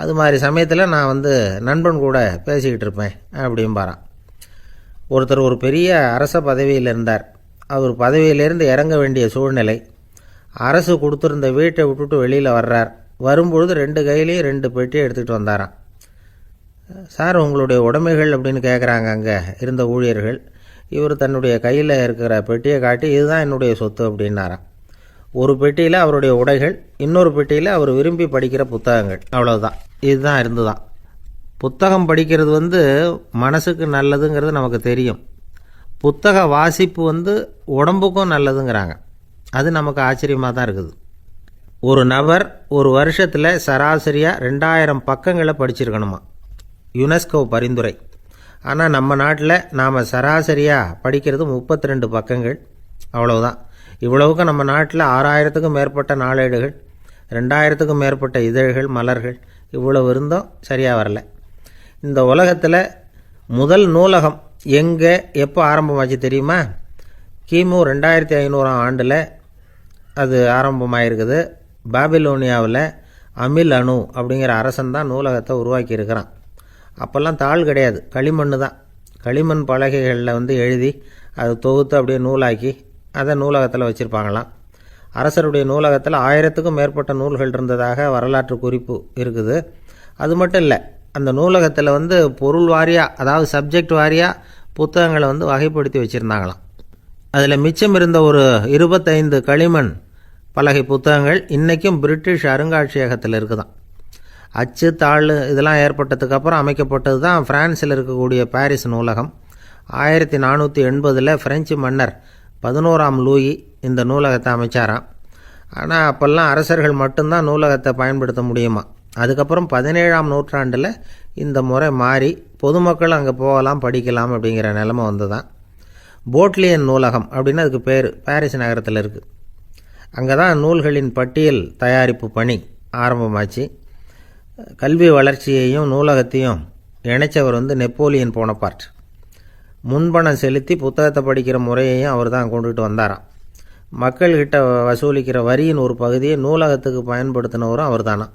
அது மாதிரி சமயத்தில் நான் நண்பன் கூட பேசிக்கிட்டு இருப்பேன் அப்படிம்பாரான். ஒருத்தர் ஒரு பெரிய அரச பதவியில் இருந்தார். அவர் பதவியிலேருந்து இறங்க வேண்டிய சூழ்நிலை. அரசு கொடுத்துருந்த வீட்டை விட்டுட்டு வெளியில் வர்றார். வரும்பொழுது 2 கையிலையும் 2 பெட்டியை எடுத்துகிட்டு வந்தாராம். சார், உங்களுடைய உடைமைகள் அப்படின்னு கேட்குறாங்க அங்கே இருந்த ஊழியர்கள். இவர் தன்னுடைய கையில் இருக்கிற பெட்டியை காட்டி, இதுதான் என்னுடைய சொத்து அப்படின்னாராம். ஒரு பெட்டியில் அவருடைய உடைகள், இன்னொரு பெட்டியில் அவர் விரும்பி படிக்கிற புத்தகங்கள், அவ்வளோதான். இதுதான் இருந்துதான். புத்தகம் படிக்கிறது மனசுக்கு நல்லதுங்கிறது நமக்கு தெரியும். புத்தக வாசிப்பு உடம்புக்கும் நல்லதுங்கிறாங்க. அது நமக்கு ஆச்சரியமாக தான் இருக்குது. ஒரு நபர் ஒரு வருஷத்தில் சராசரியாக 2000 பக்கங்களை படிச்சிருக்கணுமா, யுனெஸ்கோ பரிந்துரை. ஆனால் நம்ம நாட்டில் நாம் சராசரியாக படிக்கிறது 32 பக்கங்கள், அவ்வளவுதான். இவ்வளவுக்கு நம்ம நாட்டில் 6000க்கும் மேற்பட்ட நாளேடுகள், 2000க்கும் மேற்பட்ட இதழ்கள், மலர்கள், இவ்வளவு இருந்தும் சரியாக வரல. இந்த உலகத்தில் முதல் நூலகம் எங்கே எப்போ ஆரம்பமாச்சு தெரியுமா? கிமு 2500ஆம் ஆண்டில் அது ஆரம்பமாயிருக்குது. பாபிலோனியாவில் அமில் அணு அப்படிங்கிற அரசன் தான் நூலகத்தை உருவாக்கியிருக்கிறான். அப்போல்லாம் தாள் கிடையாது, களிமண் தான். களிமண் பலகைகளில் எழுதி அதை தொகுத்து அப்படியே நூலாக்கி அதை நூலகத்தில் வச்சுருப்பாங்களாம். அரசருடைய நூலகத்தில் 1000க்கும் மேற்பட்ட நூல்கள் இருந்ததாக வரலாற்று குறிப்பு இருக்குது. அது மட்டும் இல்லை, அந்த நூலகத்தில் பொருள் வாரியாக, அதாவது சப்ஜெக்ட் வாரியாக புத்தகங்களை வகைப்படுத்தி வச்சுருந்தாங்களாம். அதில் மிச்சம் இருந்த ஒரு 25 களிமண் பலகை புத்தகங்கள் இன்றைக்கும் பிரிட்டிஷ் அருங்காட்சியகத்தில் இருக்குதான். அச்சு தாள் இதெல்லாம் ஏற்பட்டதுக்கப்புறம் அமைக்கப்பட்டது தான் பிரான்ஸில் இருக்கக்கூடிய பாரிஸ் நூலகம். 1480 பிரெஞ்சு மன்னர் 11ஆம் லூயி இந்த நூலகத்தை அமைச்சாராம். ஆனால் அப்போல்லாம் அரசர்கள் மட்டும்தான் நூலகத்தை பயன்படுத்த முடியுமா. அதுக்கப்புறம் 17ஆம் நூற்றாண்டில் இந்த முறை மாறி பொதுமக்கள் அங்கே போகலாம், படிக்கலாம் அப்படிங்கிற நிலைமை வந்துதான். போட்லியன் நூலகம் அப்படின்னு அதுக்கு பேர், பாரிஸ் நகரத்தில் இருக்குது. அங்கே தான் நூல்களின் பட்டியல் தயாரிப்பு பணி ஆரம்பமாச்சு. கல்வி வளர்ச்சியையும் நூலகத்தையும் இணைச்சவர் நெப்போலியன் போனபார்ட். முன்பணம் செலுத்தி புத்தகத்தை படிக்கிற முறையையும் அவர் தான் கொண்டுகிட்டு வந்தாராம். மக்கள்கிட்ட வசூலிக்கிற வரியின் ஒரு பகுதியை நூலகத்துக்கு பயன்படுத்தினவரும் அவர் தானா.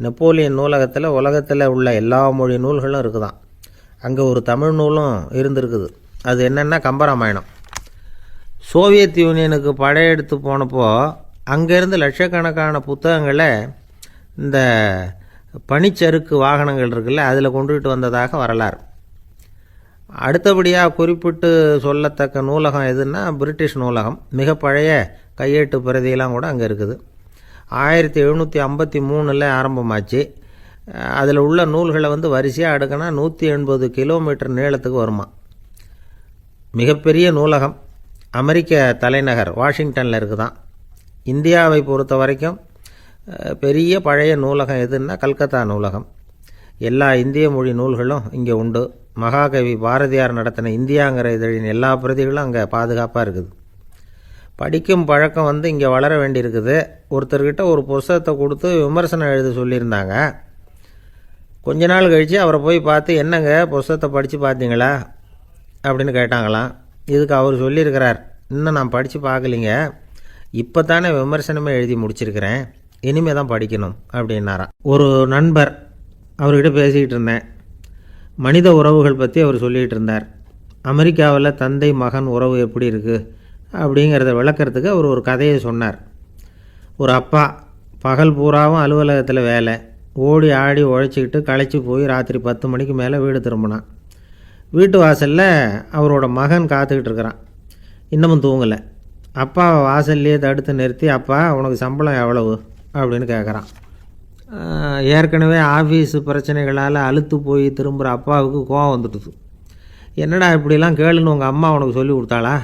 நெப்போலியன் நூலகத்தில் உலகத்தில் உள்ள எல்லா மொழி நூல்களும் இருக்குதான். அங்கே ஒரு தமிழ் நூலும் இருந்திருக்குது. அது என்னென்னா கம்பராமாயணம். சோவியத் யூனியனுக்கு படையெடுத்து போனப்போ அங்கேருந்து லட்சக்கணக்கான புத்தகங்களை இந்த பனிச்சறுக்கு வாகனங்கள் இருக்குல்ல, அதில் கொண்டுகிட்டு வந்ததாக வரலாறு. அடுத்தபடியாக குறிப்பிட்டு சொல்லத்தக்க நூலகம் எதுன்னா பிரிட்டிஷ் நூலகம். மிக பழைய கையெழுத்து பிரதியெல்லாம் கூட அங்கே இருக்குது. 1753 ஆரம்பமாச்சு. அதில் உள்ள நூல்களை வரிசையாக அடுக்கினா 180 கிலோமீட்டர் நீளத்துக்கு வருமா. மிகப்பெரிய நூலகம் அமெரிக்க தலைநகர் வாஷிங்டனில் இருக்குதான். இந்தியாவை பொறுத்த வரைக்கும் பெரிய பழைய நூலகம் எதுன்னா கல்கத்தா நூலகம். எல்லா இந்திய மொழி நூல்களும் இங்கே உண்டு. மகாகவி பாரதியார் நடத்தின இந்தியாங்கிற இதழின் எல்லா பிரதிகளும் அங்கே பாதுகாப்பாக இருக்குது. படிக்கும் பழக்கம் இங்கே வளர வேண்டியிருக்குது. ஒருத்தர்கிட்ட ஒரு புஸ்தகத்தை கொடுத்து விமர்சனம் எழுத சொல்லியிருந்தாங்க. கொஞ்ச நாள் கழித்து அவரை போய் பார்த்து, என்னங்க புஸ்தகத்தை படித்து பார்த்தீங்களா அப்படின்னு கேட்டாங்களாம். இதுக்கு அவர் சொல்லியிருக்கிறார், இன்னும் நான் படித்து பார்க்கலிங்க, இப்போ தானே விமர்சனமே எழுதி முடிச்சிருக்கிறேன், இனிமே தான் படிக்கணும் அப்படின்னாராம். ஒரு நண்பர், அவர்கிட்ட பேசிக்கிட்டு இருந்தேன். மனித உறவுகள் பற்றி அவர் சொல்லிகிட்டு இருந்தார். அமெரிக்காவில் தந்தை மகன் உறவு எப்படி இருக்குது அப்படிங்கிறத விளக்கிறதுக்கு அவர் ஒரு கதையை சொன்னார். ஒரு அப்பா பகல் பூராவும் அலுவலகத்தில் வேலை, ஓடி ஆடி உழைச்சிக்கிட்டு களைச்சி போய் ராத்திரி 10 மணிக்கு மேலே வீடு திரும்பினான். வீட்டு வாசலில் அவரோட மகன் காத்துக்கிட்டு இருக்கிறான், இன்னமும் தூங்கலை. அப்பா வாசல்லையே தடுத்து நிறுத்தி, அப்பா உனக்கு சம்பளம் எவ்வளவு அப்படின்னு கேட்குறான். ஏற்கனவே ஆஃபீஸ் பிரச்சனைகளால் அலுத்து போய் திரும்புகிற அப்பாவுக்கு கோவம் வந்துடுது. என்னடா இப்படிலாம் கேளுன்னு உங்கள் அம்மா உனக்கு சொல்லி கொடுத்தாளா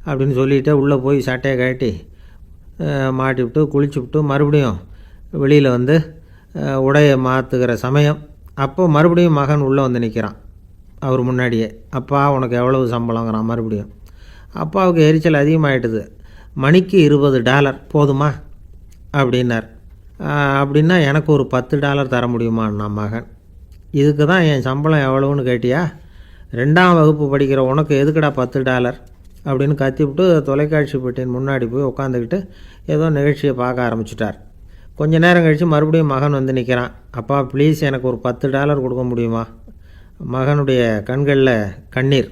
அப்படின்னு சொல்லிவிட்டு உள்ளே போய் சட்டையை கட்டி மாட்டிவிட்டு குளிச்சுவிட்டு மறுபடியும் வெளியில் வந்து உடையை மாற்றுகிற சமயம் அப்போ மறுபடியும் மகன் உள்ளே வந்து நிற்கிறான் அவர் முன்னாடியே. அப்பா உனக்கு எவ்வளவு சம்பளங்கிறான் மறுபடியும். அப்பாவுக்கு எரிச்சல் அதிகமாகிட்டுது. மணிக்கு $20 போதுமா அப்படின்னார். அப்படின்னா எனக்கு ஒரு $10 தர முடியுமான்னா மகன். இதுக்கு தான் என் சம்பளம் எவ்வளவுன்னு கேட்டியா? 2ஆம் வகுப்பு படிக்கிற உனக்கு எதுக்குடா $10 அப்படின்னு கத்திவிட்டு தொலைக்காட்சி பெட்டியின் முன்னாடி போய் உட்காந்துக்கிட்டு ஏதோ நிகழ்ச்சியை பார்க்க ஆரம்பிச்சிட்டார். கொஞ்ச நேரம் கழித்து மறுபடியும் மகன் வந்து நிற்கிறான். அப்பா ப்ளீஸ் எனக்கு ஒரு $10 கொடுக்க முடியுமா? மகனுடைய கண்களில் கண்ணீர்.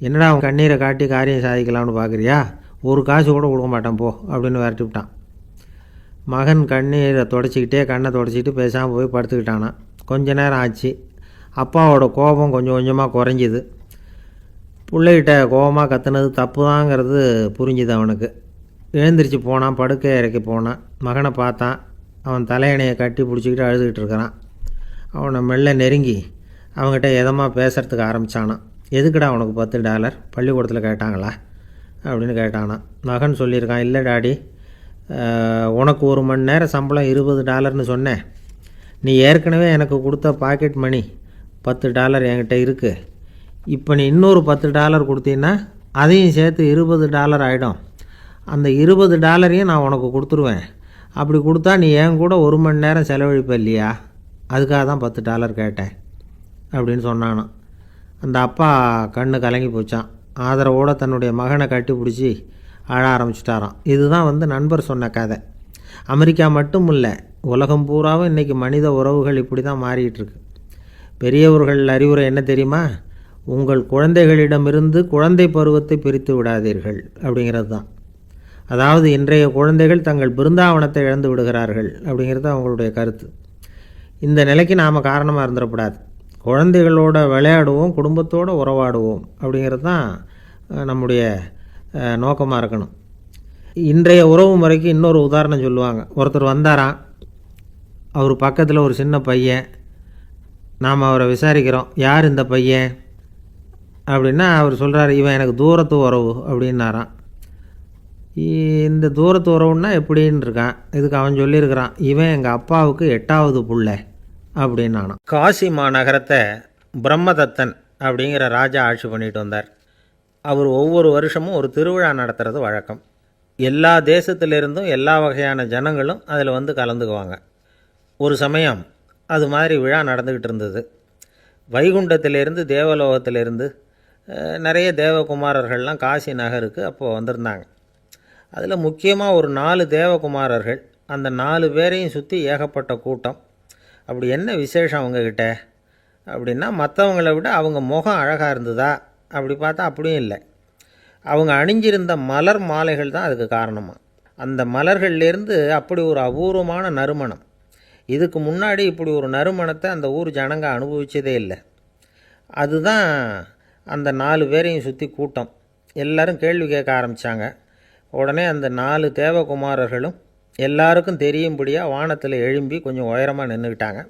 என்னடா அவன் கண்ணீரை காட்டி காரியம் சாதிக்கலாம்னு பார்க்குறியா? ஒரு காசு கூட கொடுக்க மாட்டான் போ அப்படின்னு விரட்டி விட்டான். மகன் கண்ணீரை தொடச்சிக்கிட்டே கண்ணை தொடச்சிக்கிட்டு பேசாமல் போய் படுத்துக்கிட்டானா. கொஞ்ச நேரம் ஆச்சு. அப்பாவோட கோபம் கொஞ்சம் கொஞ்சமாக குறைஞ்சிது. பிள்ளைகிட்ட கோபமாக கத்துனது தப்பு தாங்கிறது புரிஞ்சுது அவனுக்கு. எழுந்திரிச்சு போனான், படுக்கை இறக்கி போனான். மகனை பார்த்தான். அவன் தலையணையை கட்டி பிடிச்சிக்கிட்டு அழுதுகிட்டு இருக்கிறான். அவனை மெல்ல நெருங்கி அவங்ககிட்ட எதமாக பேசுகிறதுக்கு ஆரம்பித்தானான். எதுக்குடா உனக்கு $10 பள்ளிக்கூடத்தில் கேட்டாங்களா அப்படின்னு கேட்டானான். மகன் சொல்லியிருக்கான், இல்லை டாடி, உனக்கு 1 மணி நேரம் சம்பளம் $20ன்னு சொன்னேன். நீ ஏற்கனவே எனக்கு கொடுத்த பாக்கெட் மணி $10 என்கிட்ட இருக்குது. இப்போ நீ இன்னொரு $10 கொடுத்தீங்கன்னா அதையும் சேர்த்து $20 ஆகிடும். அந்த $20 நான் உனக்கு கொடுத்துருவேன். அப்படி கொடுத்தா நீ என் கூட 1 மணி நேரம் செலவழிப்ப இல்லையா? அதுக்காக தான் $10 கேட்டேன் அப்படின்னு சொன்னானான். அந்த அப்பா கண்ணு கலங்கி போச்சான். ஆதரவோடு தன்னுடைய மகனை கட்டி பிடிச்சி அழ ஆரம்பிச்சிட்டாராம். இதுதான் நண்பர் சொன்ன கதை. அமெரிக்கா மட்டும் இல்லை, உலகம் பூராவும் இன்றைக்கி மனித உறவுகள் இப்படி தான் மாறிக்கிட்டு இருக்கு. பெரியவர்கள் அறிவுரை என்ன தெரியுமா? உங்கள் குழந்தைகளிடமிருந்து குழந்தை பருவத்தை பிரித்து விடாதீர்கள் அப்படிங்கிறது தான். அதாவது இன்றைய குழந்தைகள் தங்கள் பிருந்தாவனத்தை இழந்து விடுகிறார்கள் அப்படிங்கிறது அவங்களுடைய கருத்து. இந்த நிலைக்கு நாம் காரணமாக இருந்துடக்கூடாது. குழந்தைகளோட விளையாடுவோம், குடும்பத்தோடு உறவாடுவோம் அப்படிங்கிறது தான் நம்முடைய நோக்கமாக இருக்கணும். இன்றைய உறவு முறைக்கு இன்னொரு உதாரணம் சொல்லுவாங்க. ஒருத்தர் வந்தாராம், அவர் பக்கத்தில் ஒரு சின்ன பையன். நாம் அவரை விசாரிக்கிறோம், யார் இந்த பையன் அப்படின்னா அவர் சொல்கிறார், இவன் எனக்கு தூரத்து உறவு அப்படின்னாராம். இந்த தூரத்து உறவுன்னா எப்படின்னு இருக்கான். இதுக்கு அவன் சொல்லியிருக்கிறான், இவன் எங்கள் அப்பாவுக்கு 8வது புள்ளை அப்படின்னானான். காசி மாநகரத்தை பிரம்மதத்தன் அப்படிங்கிற ராஜா ஆட்சி பண்ணிட்டு வந்தார். அவர் ஒவ்வொரு வருஷமும் ஒரு திருவிழா நடத்துறது வழக்கம். எல்லா தேசத்திலிருந்தும் எல்லா வகையான ஜனங்களும் அதில் வந்து கலந்துக்குவாங்க. ஒரு சமயம் அது மாதிரி விழா நடந்துக்கிட்டு இருந்தது. வைகுண்டத்திலேருந்து தேவலோகத்திலேருந்து நிறைய தேவகுமாரர்கள்லாம் காசி நகருக்கு அப்போது வந்திருந்தாங்க. அதில் முக்கியமாக ஒரு 4 தேவகுமாரர்கள். அந்த 4 பேரையும் சுற்றி ஏகப்பட்ட கூட்டம். அப்படி என்ன விசேஷம் அவங்கக்கிட்ட அப்படின்னா, மற்றவங்கள விட அவங்க முகம் அழகாக இருந்ததா அப்படி பார்த்தா அப்படியும் இல்லை. அவங்க அணிஞ்சிருந்த மலர் மாலைகள் தான் அதுக்கு காரணமாக. அந்த மலர்கள்லேருந்து அப்படி ஒரு அபூர்வமான நறுமணம். இதுக்கு முன்னாடி இப்படி ஒரு நறுமணத்தை அந்த ஊர் ஜனங்க அனுபவித்ததே இல்லை. அதுதான் அந்த 4 பேரையும் சுற்றி கூட்டம். எல்லோரும் கேள்வி கேட்க ஆரம்பித்தாங்க. உடனே அந்த 4 தேவகுமாரர்களும் எல்லாருக்கும் தெரியும்படியாக வானத்தில் எழும்பி கொஞ்சம் உயரமாக நின்றுக்கிட்டாங்க.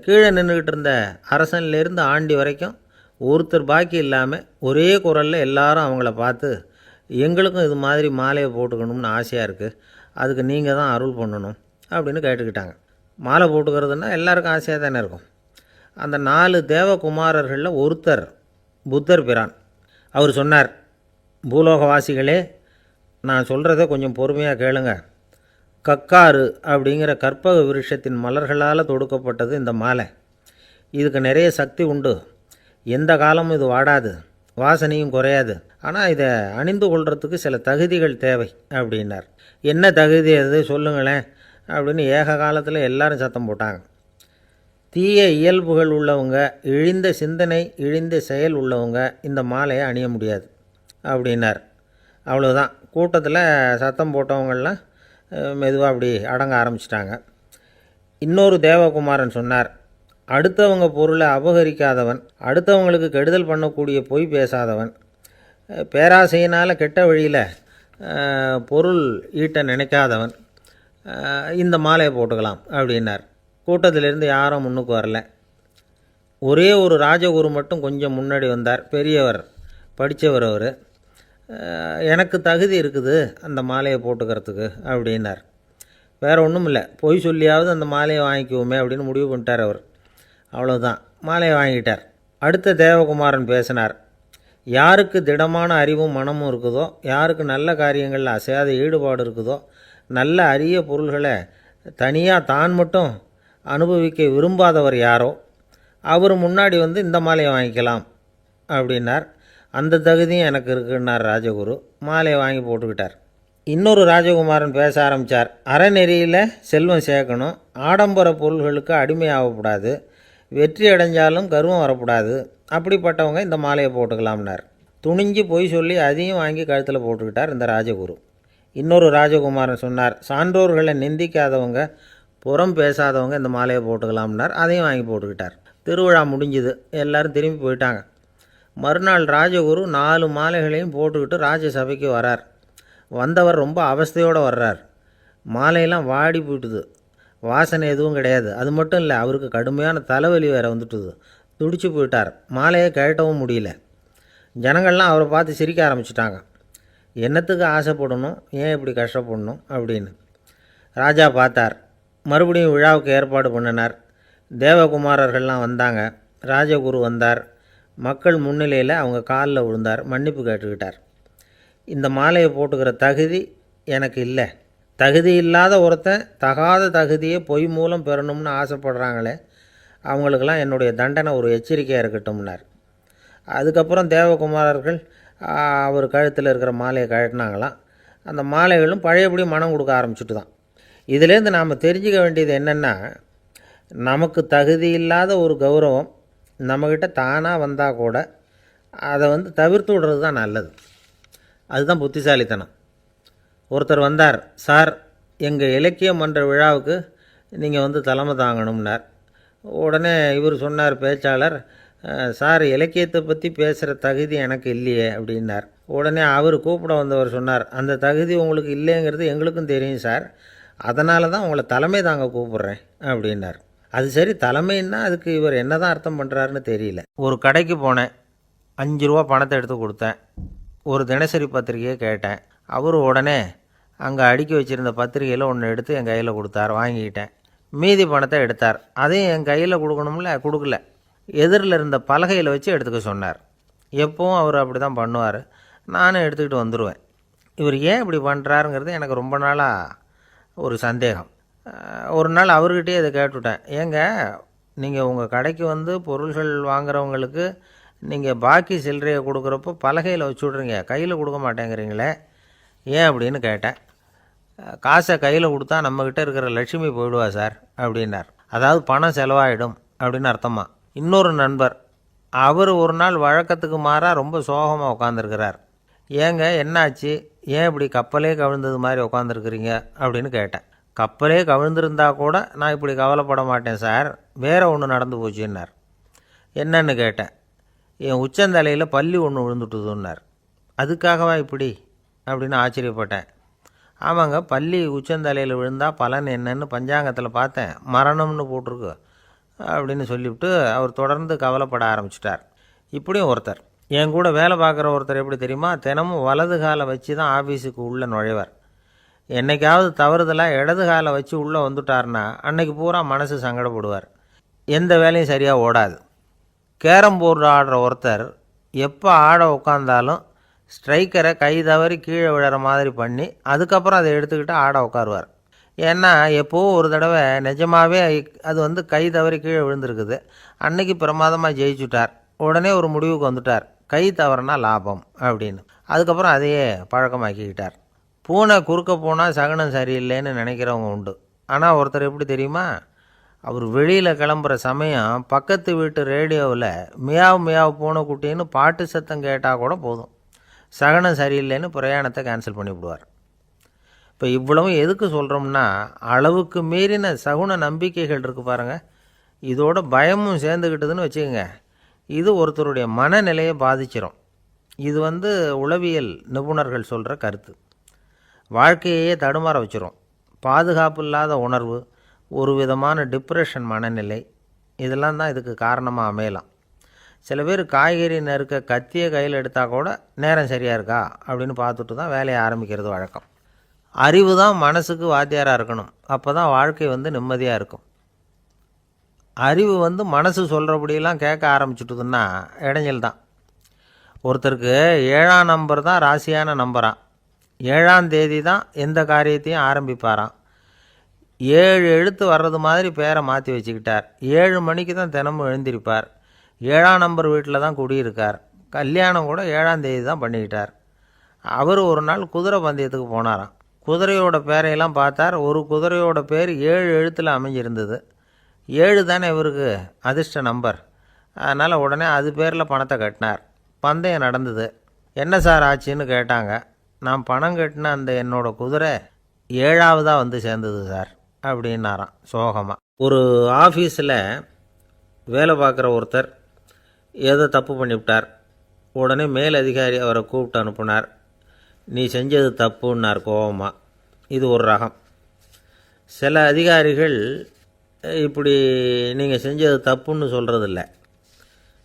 கீழே நின்றுக்கிட்டு இருந்த அரசன்லேருந்து ஆண்டி வரைக்கும் ஒருத்தர் பாக்கி இல்லாமல் ஒரே குரலில் எல்லாரும் அவங்கள பார்த்து, எங்களுக்கும் இது மாதிரி மாலையை போட்டுக்கணும்னு ஆசையாக இருக்குது, அதுக்கு நீங்கள் தான் அருள் பண்ணணும் அப்படின்னு கேட்டுக்கிட்டாங்க. மாலை போட்டுக்கிறதுனா எல்லாருக்கும் ஆசையாக தானே இருக்கும். அந்த 4 தேவகுமாரர்களில் ஒருத்தர் புத்தர் பிரான். அவர் சொன்னார், பூலோகவாசிகளே, நான் சொல்கிறத கொஞ்சம் பொறுமையாக கேளுங்க. கக்காரு அப்படிங்கிற கற்பக விருட்சத்தின் மலர்களால் தொடுக்கப்பட்டது இந்த மாலை. இதுக்கு நிறைய சக்தி உண்டு. எந்த காலமும் இது வாடாது, வாசனையும் குறையாது. ஆனால் இதை அணிந்து கொள்கிறதுக்கு சில தகுதிகள் தேவை அப்படின்னார். என்ன தகுதி அது சொல்லுங்களேன் அப்படின்னு ஏக காலத்தில் எல்லாரும் சத்தம் போட்டாங்க. தீய இயல்புகள் உள்ளவங்க, இழிந்த சிந்தனை, இழிந்த செயல் உள்ளவங்க இந்த மாலையை அணிய முடியாது அப்படின்னார். அவ்வளோதான். கூட்டத்தில் சத்தம் போட்டவங்கள்லாம் மெதுவாக அப்படி அடங்க ஆரம்பிச்சிட்டாங்க. இன்னொரு தேவகுமாரன் சொன்னார், அடுத்தவங்க பொருளை அபகரிக்காதவன், அடுத்தவங்களுக்கு கெடுதல் பண்ணக்கூடிய பொய் பேசாதவன், பேராசையினால் கெட்ட வழியில் பொருள் ஈட்ட நினைக்காதவன், இந்த மாலையை போட்டுக்கலாம் அப்படின்னார். கூட்டத்திலேருந்து யாரும் முன்னுக்கு வரல. ஒரே ஒரு ராஜகுரு மட்டும் கொஞ்சம் முன்னாடி வந்தார். பெரியவர், படித்தவர் அவர். எனக்கு தகுதி இருக்குது அந்த மாலையை போட்டுக்கிறதுக்கு அப்படின்னார். வேறு ஒன்றும் இல்லை, பொய் சொல்லியாவது அந்த மாலையை வாங்கிக்குவோமே அப்படின்னு முடிவு பண்ணிட்டார் அவர். அவ்வளோதான், மாலையை வாங்கிட்டார். அடுத்த தேவகுமாரன் பேசினார். யாருக்கு திடமான அறிவும் மனமும் இருக்குதோ, யாருக்கு நல்ல காரியங்களில் அசையாத ஈடுபாடு இருக்குதோ, நல்ல அரிய பொருள்களை தனியாக தான் மட்டும் அனுபவிக்க விரும்பாதவர் யாரோ அவர் முன்னாடி வந்து இந்த மாலையை வாங்கிக்கலாம் அப்படின்னார். அந்த தகுதியும் எனக்கு இருக்குன்னார் ராஜகுரு. மாலையை வாங்கி போட்டுக்கிட்டார். இன்னொரு ராஜகுமாரன் பேச ஆரம்பித்தார். அறநெறியில் செல்வம் சேர்க்கணும், ஆடம்பர பொருள்களுக்கு அடிமையாகக்கூடாது, வெற்றி அடைஞ்சாலும் கர்வம் வரக்கூடாது, அப்படிப்பட்டவங்க இந்த மாலையை போட்டுக்கலாம்னார். துணிஞ்சு பொய் சொல்லி அதையும் வாங்கி கழுத்தில் போட்டுக்கிட்டார் இந்த ராஜகுரு. இன்னொரு ராஜகுமாரன் சொன்னார். சான்றோர்களை நிந்திக்காதவங்க, புறம் பேசாதவங்க இந்த மாலையை போட்டுக்கலாம்னார். அதையும் வாங்கி போட்டுக்கிட்டார். திருவிழா முடிஞ்சுது, எல்லோரும் திரும்பி போயிட்டாங்க. மறுநாள் ராஜகுரு 4 மாலைகளையும் போட்டுக்கிட்டு ராஜசபைக்கு வரார். வந்தவர் ரொம்ப அவஸ்தையோடு வர்றார். மாலையெல்லாம் வாடி போயிட்டுது, வாசனை எதுவும் கிடையாது. அது மட்டும் இல்லை, அவருக்கு கடுமையான தலைவலி வேறு வந்துட்டுது. துடிச்சு போயிட்டார். மாலையை கழட்டவும் முடியல. ஜனங்கள்லாம் அவரை பார்த்து சிரிக்க ஆரம்பிச்சிட்டாங்க. என்னத்துக்கு ஆசைப்படணும், ஏன் இப்படி கஷ்டப்படணும் அப்படின்னு. ராஜா பார்த்தார். மறுபடியும் விழாவுக்கு ஏற்பாடு பண்ணினார். தேவகுமாரர்கள்லாம் வந்தாங்க. ராஜகுரு வந்தார். மக்கள் முன்னிலையில் அவங்க காலில் விழுந்தார், மன்னிப்பு கேட்டுக்கிட்டார். இந்த மாலையை போட்டுக்கிற தகுதி எனக்கு இல்லை. தகுதி இல்லாத ஒருத்தன் தகாத தகுதியை பொய் மூலம் பெறணும்னு ஆசைப்படுறாங்களே, அவங்களுக்கெல்லாம் என்னுடைய தண்டனை ஒரு எச்சரிக்கையாக இருக்கட்டும்னார். அதுக்கப்புறம் தேவகுமாரர்கள் அவர் கழுத்தில் இருக்கிற மாலையை கழட்டினாங்களாம். அந்த மாலைகளும் பழையபடி மனம் கொடுக்க ஆரம்பிச்சுட்டு தான். இதிலேருந்து நாம் தெரிஞ்சுக்க வேண்டியது என்னென்னா, நமக்கு தகுதி இல்லாத ஒரு கௌரவம் நம்மக்கிட்ட தானாக வந்தால் கூட அதை தவிர்த்து விடுறது தான் நல்லது. அதுதான் புத்திசாலித்தனம். ஒருத்தர் வந்தார். சார், எங்கள் இலக்கிய மன்ற விழாவுக்கு நீங்கள் தலைமை தாங்கணும்னார். உடனே இவர் சொன்னார், பேச்சாளர், சார், இலக்கியத்தை பற்றி பேசுகிற தகுதி எனக்கு இல்லையே அப்படின்னார். உடனே அவர் கூப்பிட வந்தவர் சொன்னார், அந்த தகுதி உங்களுக்கு இல்லைங்கிறது எங்களுக்கும் தெரியும் சார், அதனால தான் உங்களை தலைமை தாங்க கூப்பிட்றேன் அப்படின்னார். அது சரி, தலைமைன்னா அதுக்கு இவர் என்ன தான் அர்த்தம் பண்ணுறாருன்னு தெரியல. ஒரு கடைக்கு போனேன், 5 ரூபா பணத்தை எடுத்து கொடுத்தேன். ஒரு தினசரி பத்திரிகையை கேட்டேன். அவர் உடனே அங்கே அடுக்கி வச்சுருந்த பத்திரிகையில் ஒன்று எடுத்து என் கையில் கொடுத்தார். வாங்கிக்கிட்டேன். மீதி பணத்தை எடுத்தார். அதையும் என் கையில் கொடுக்கணும்ல, கொடுக்கல. எதிரில் இருந்த பலகையில் வச்சு எடுத்துக்க சொன்னார். எப்பவும் அவர் அப்படி தான் பண்ணுவார். நானும் எடுத்துக்கிட்டு வந்துடுவேன். இவர் ஏன் இப்படி பண்ணுறாருங்கிறது எனக்கு ரொம்ப நாளாக ஒரு சந்தேகம். ஒரு நாள் அவர்கிட்டே இதை கேட்டுவிட்டேன். ஏங்க, நீங்கள் உங்கள் கடைக்கு பொருள்கள் வாங்குறவங்களுக்கு நீங்கள் பாக்கி சில்லறையை கொடுக்குறப்போ பலகையில் வச்சு விட்றீங்க, கையில் கொடுக்க மாட்டேங்கிறீங்களே, ஏன் அப்படின்னு கேட்டேன். காசை கையில் கொடுத்தா நம்மக்கிட்ட இருக்கிற லட்சுமி போயிடுவா சார் அப்படின்னார். அதாவது பணம் செலவாயிடும் அப்படின்னு அர்த்தமா. இன்னொரு நண்பர், அவர் ஒரு நாள் வழக்கத்துக்கு மாறாக ரொம்ப சோகமாக உட்காந்துருக்கிறார். ஏங்க, என்னாச்சு, ஏன் இப்படி கப்பலே கவிழ்ந்தது மாதிரி உட்காந்துருக்குறீங்க அப்படின்னு கேட்டேன். கப்பலே கவிழ்ந்திருந்தா கூட நான் இப்படி கவலைப்பட மாட்டேன் சார், வேறு ஒன்று நடந்து போச்சுன்னார். என்னன்னு கேட்டேன். என் உச்சந்தலையில் பல்லி ஒன்று விழுந்துட்டுதுன்னார். அதுக்காகவா இப்படி அப்படின்னு ஆச்சரியப்பட்டேன். ஆமாங்க, பல்லி உச்சந்தலையில் விழுந்தால் பலன் என்னன்னு பஞ்சாங்கத்தில் பார்த்தேன், மரணம்னு போட்டிருக்கு அப்படின்னு சொல்லிவிட்டு அவர் தொடர்ந்து கவலைப்பட ஆரம்பிச்சிட்டார். இப்படியும் ஒருத்தர், என் கூட வேலை பார்க்குற ஒருத்தர் எப்படி தெரியுமா, தினமும் வலது காலை வச்சு தான் ஆஃபீஸுக்கு உள்ளே நுழைவார். என்றைக்காவது தவறுதலாக இடது காலை வச்சு உள்ளே வந்துட்டார்னா அன்னைக்கு பூரா மனசு சங்கடப்படுவார். எந்த வேலையும் சரியாக ஓடாது. கேரம் போர்டு ஆடுற ஒருத்தர் எப்போ ஆட உட்காந்தாலும் ஸ்ட்ரைக்கரை கை தவறி கீழே விழுற மாதிரி பண்ணி அதுக்கப்புறம் அதை எடுத்துக்கிட்டு ஆட உட்காருவார். ஏன்னா எப்போவும் ஒரு தடவை நிஜமாகவே அது கை தவறி கீழே விழுந்திருக்குது. அன்னைக்கு பிரமாதமாக ஜெயிச்சுட்டார். உடனே ஒரு முடிவுக்கு வந்துட்டார், கை தவறுனா லாபம் அப்படின்னு. அதுக்கப்புறம் அதையே பழக்கமாக்கிக்கிட்டார். பூனை குறுக்க போனால் சகனம் சரியில்லைன்னு நினைக்கிறவங்க உண்டு. ஆனால் ஒருத்தர் எப்படி தெரியுமா, அவர் வெளியில் கிளம்புற சமயம் பக்கத்து வீட்டு ரேடியோவில் மியாவ் மியாவ் பூனைக்குட்டின்னு பாட்டு சத்தம் கேட்டால் கூட போதும், சகனம் சரியில்லைன்னு பிரயாணத்தை கேன்சல் பண்ணிவிடுவார். இப்போ இவ்வளவும் எதுக்கு சொல்கிறோம்னா, அளவுக்கு மீறின சகுன நம்பிக்கைகள் இருக்குது பாருங்கள், இதோட பயமும் சேர்ந்துக்கிட்டதுன்னு வச்சுக்கோங்க, இது ஒருத்தருடைய மனநிலையை பாதிச்சிடும். இது உளவியல் நிபுணர்கள் சொல்கிற கருத்து. வாழ்க்கையே தடுமாற வச்சிரும். பாதுகாப்பு இல்லாத உணர்வு, ஒரு விதமான டிப்ரெஷன் மனநிலை, இதெல்லாம் தான் இதுக்கு காரணமாக அமையலாம். சில பேர் காய்கறி நறுக்க கத்தியை கையில் எடுத்தால் கூட நேரம் சரியாக இருக்கா அப்படின்னு பார்த்துட்டு தான் வேலையை ஆரம்பிக்கிறது வழக்கம். அறிவு தான் மனசுக்கு வாத்தியாராக இருக்கணும். அப்போ தான் வாழ்க்கை நிம்மதியாக இருக்கும். அறிவு மனசு சொல்கிறபடியெல்லாம் கேட்க ஆரம்பிச்சுட்டுதுன்னா இடைஞ்சல் தான். ஒருத்தருக்கு 7ஆம் நம்பர் தான் ராசியான நம்பரான். 7ஆம் தேதி தான் எந்த காரியத்தையும் ஆரம்பிப்பாராம். 7 எழுத்து வர்றது மாதிரி பேரை மாற்றி வச்சுக்கிட்டார். 7 மணிக்கு தான் தினமும் எழுந்திருப்பார். 7ஆம் நம்பர் வீட்டில் தான் குடியிருக்கார். கல்யாணம் கூட 7ஆம் தேதி தான் பண்ணிக்கிட்டார். அவர் ஒரு நாள் குதிரை பந்தயத்துக்கு போனாராம். குதிரையோட பேரையெல்லாம் பார்த்தார். ஒரு குதிரையோட பேர் 7 எழுத்தில் அமைஞ்சிருந்தது. 7 தானே இவருக்கு அதிர்ஷ்ட நம்பர். அதனால் உடனே அது பேரில் பணத்தை கட்டினார். பந்தயம் நடந்தது. என்ன சார் ஆச்சுன்னு கேட்டாங்க. நான் பணம் கட்டின அந்த என்னோட குதிரை 7ஆவதாக சேர்ந்தது சார் அப்படின்னாராம் சோகமாக. ஒரு ஆஃபீஸில் வேலை பார்க்குற ஒருத்தர் ஏதோ தப்பு பண்ணிவிட்டார். உடனே மேல் அதிகாரி அவரை கூப்பிட்டு அனுப்புனார். நீ செஞ்சது தப்புன்னார் கோபமாக. இது ஒரு ரகம். சில அதிகாரிகள் இப்படி நீங்கள் செஞ்சது தப்புன்னு சொல்கிறதில்ல,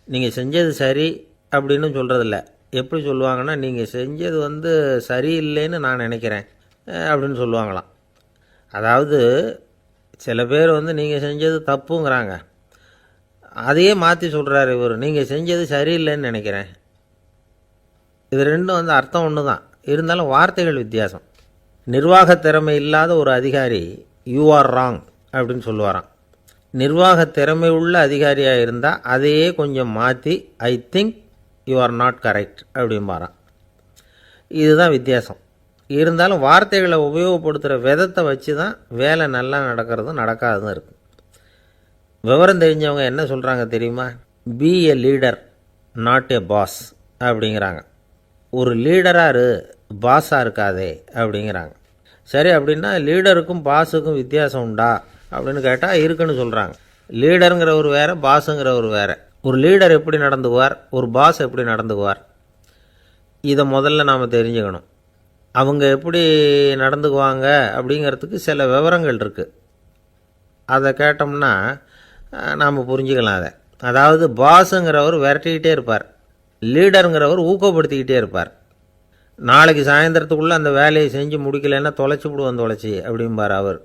நீங்கள் செஞ்சது சரி அப்படின்னு சொல்கிறதில்ல. எப்படி சொல்லுவாங்கன்னா, நீங்கள் செஞ்சது சரியில்லைன்னு நான் நினைக்கிறேன் அப்படின்னு சொல்லுவாங்களாம். அதாவது சில பேர் நீங்கள் செஞ்சது தப்புங்கிறாங்க, அதையே மாற்றி சொல்கிறாரு இவர், நீங்கள் செஞ்சது சரியில்லைன்னு நினைக்கிறேன். இது ரெண்டும் அர்த்தம் ஒன்று தான், இருந்தாலும் வார்த்தைகள் வித்தியாசம். நிர்வாக திறமை இல்லாத ஒரு அதிகாரி யூ ஆர் ராங் அப்படின்னு சொல்லுவாராம். நிர்வாக திறமை உள்ள அதிகாரியாக இருந்தால் அதையே கொஞ்சம் மாற்றி I think you are not correct அப்படிம்பாரான். இதுதான் வித்தியாசம். இருந்தாலும் வார்த்தைகளை உபயோகப்படுத்துகிற விதத்தை வச்சு தான் வேலை நல்லா நடக்கிறதும் நடக்காததும் இருக்குது. விவரம் தெரிஞ்சவங்க என்ன சொல்கிறாங்க தெரியுமா? Be a leader not a boss அப்படிங்கிறாங்க. ஒரு லீடராக பாஸாக இருக்காதே அப்படிங்கிறாங்க. சரி, அப்படின்னா லீடருக்கும் பாஸுக்கும் வித்தியாசம் உண்டா அப்படின்னு கேட்டால் இருக்குன்னு சொல்கிறாங்க. லீடருங்கிறவர் வேறு, பாஸுங்கிறவர் வேறு. ஒரு லீடர் எப்படி நடந்துக்குவார், ஒரு பாஸ் எப்படி நடந்துக்குவார், இதை முதல்ல நாம் தெரிஞ்சுக்கணும். அவங்க எப்படி நடந்துக்குவாங்க அப்படிங்கிறதுக்கு சில விவரங்கள் இருக்குது. அதை கேட்டோம்னா நாம் புரிஞ்சுக்கலாம் அதை. அதாவது பாஸுங்கிறவர் விரட்டிக்கிட்டே இருப்பார், லீடருங்கிறவர் ஊக்கப்படுத்திக்கிட்டே இருப்பார். நாளைக்கு சாயந்தரத்துக்குள்ளே அந்த வேலையை செஞ்சு முடிக்கலைன்னா தொலைச்சி விடுவோம் தொலைச்சி அப்படிம்பார் அவர்.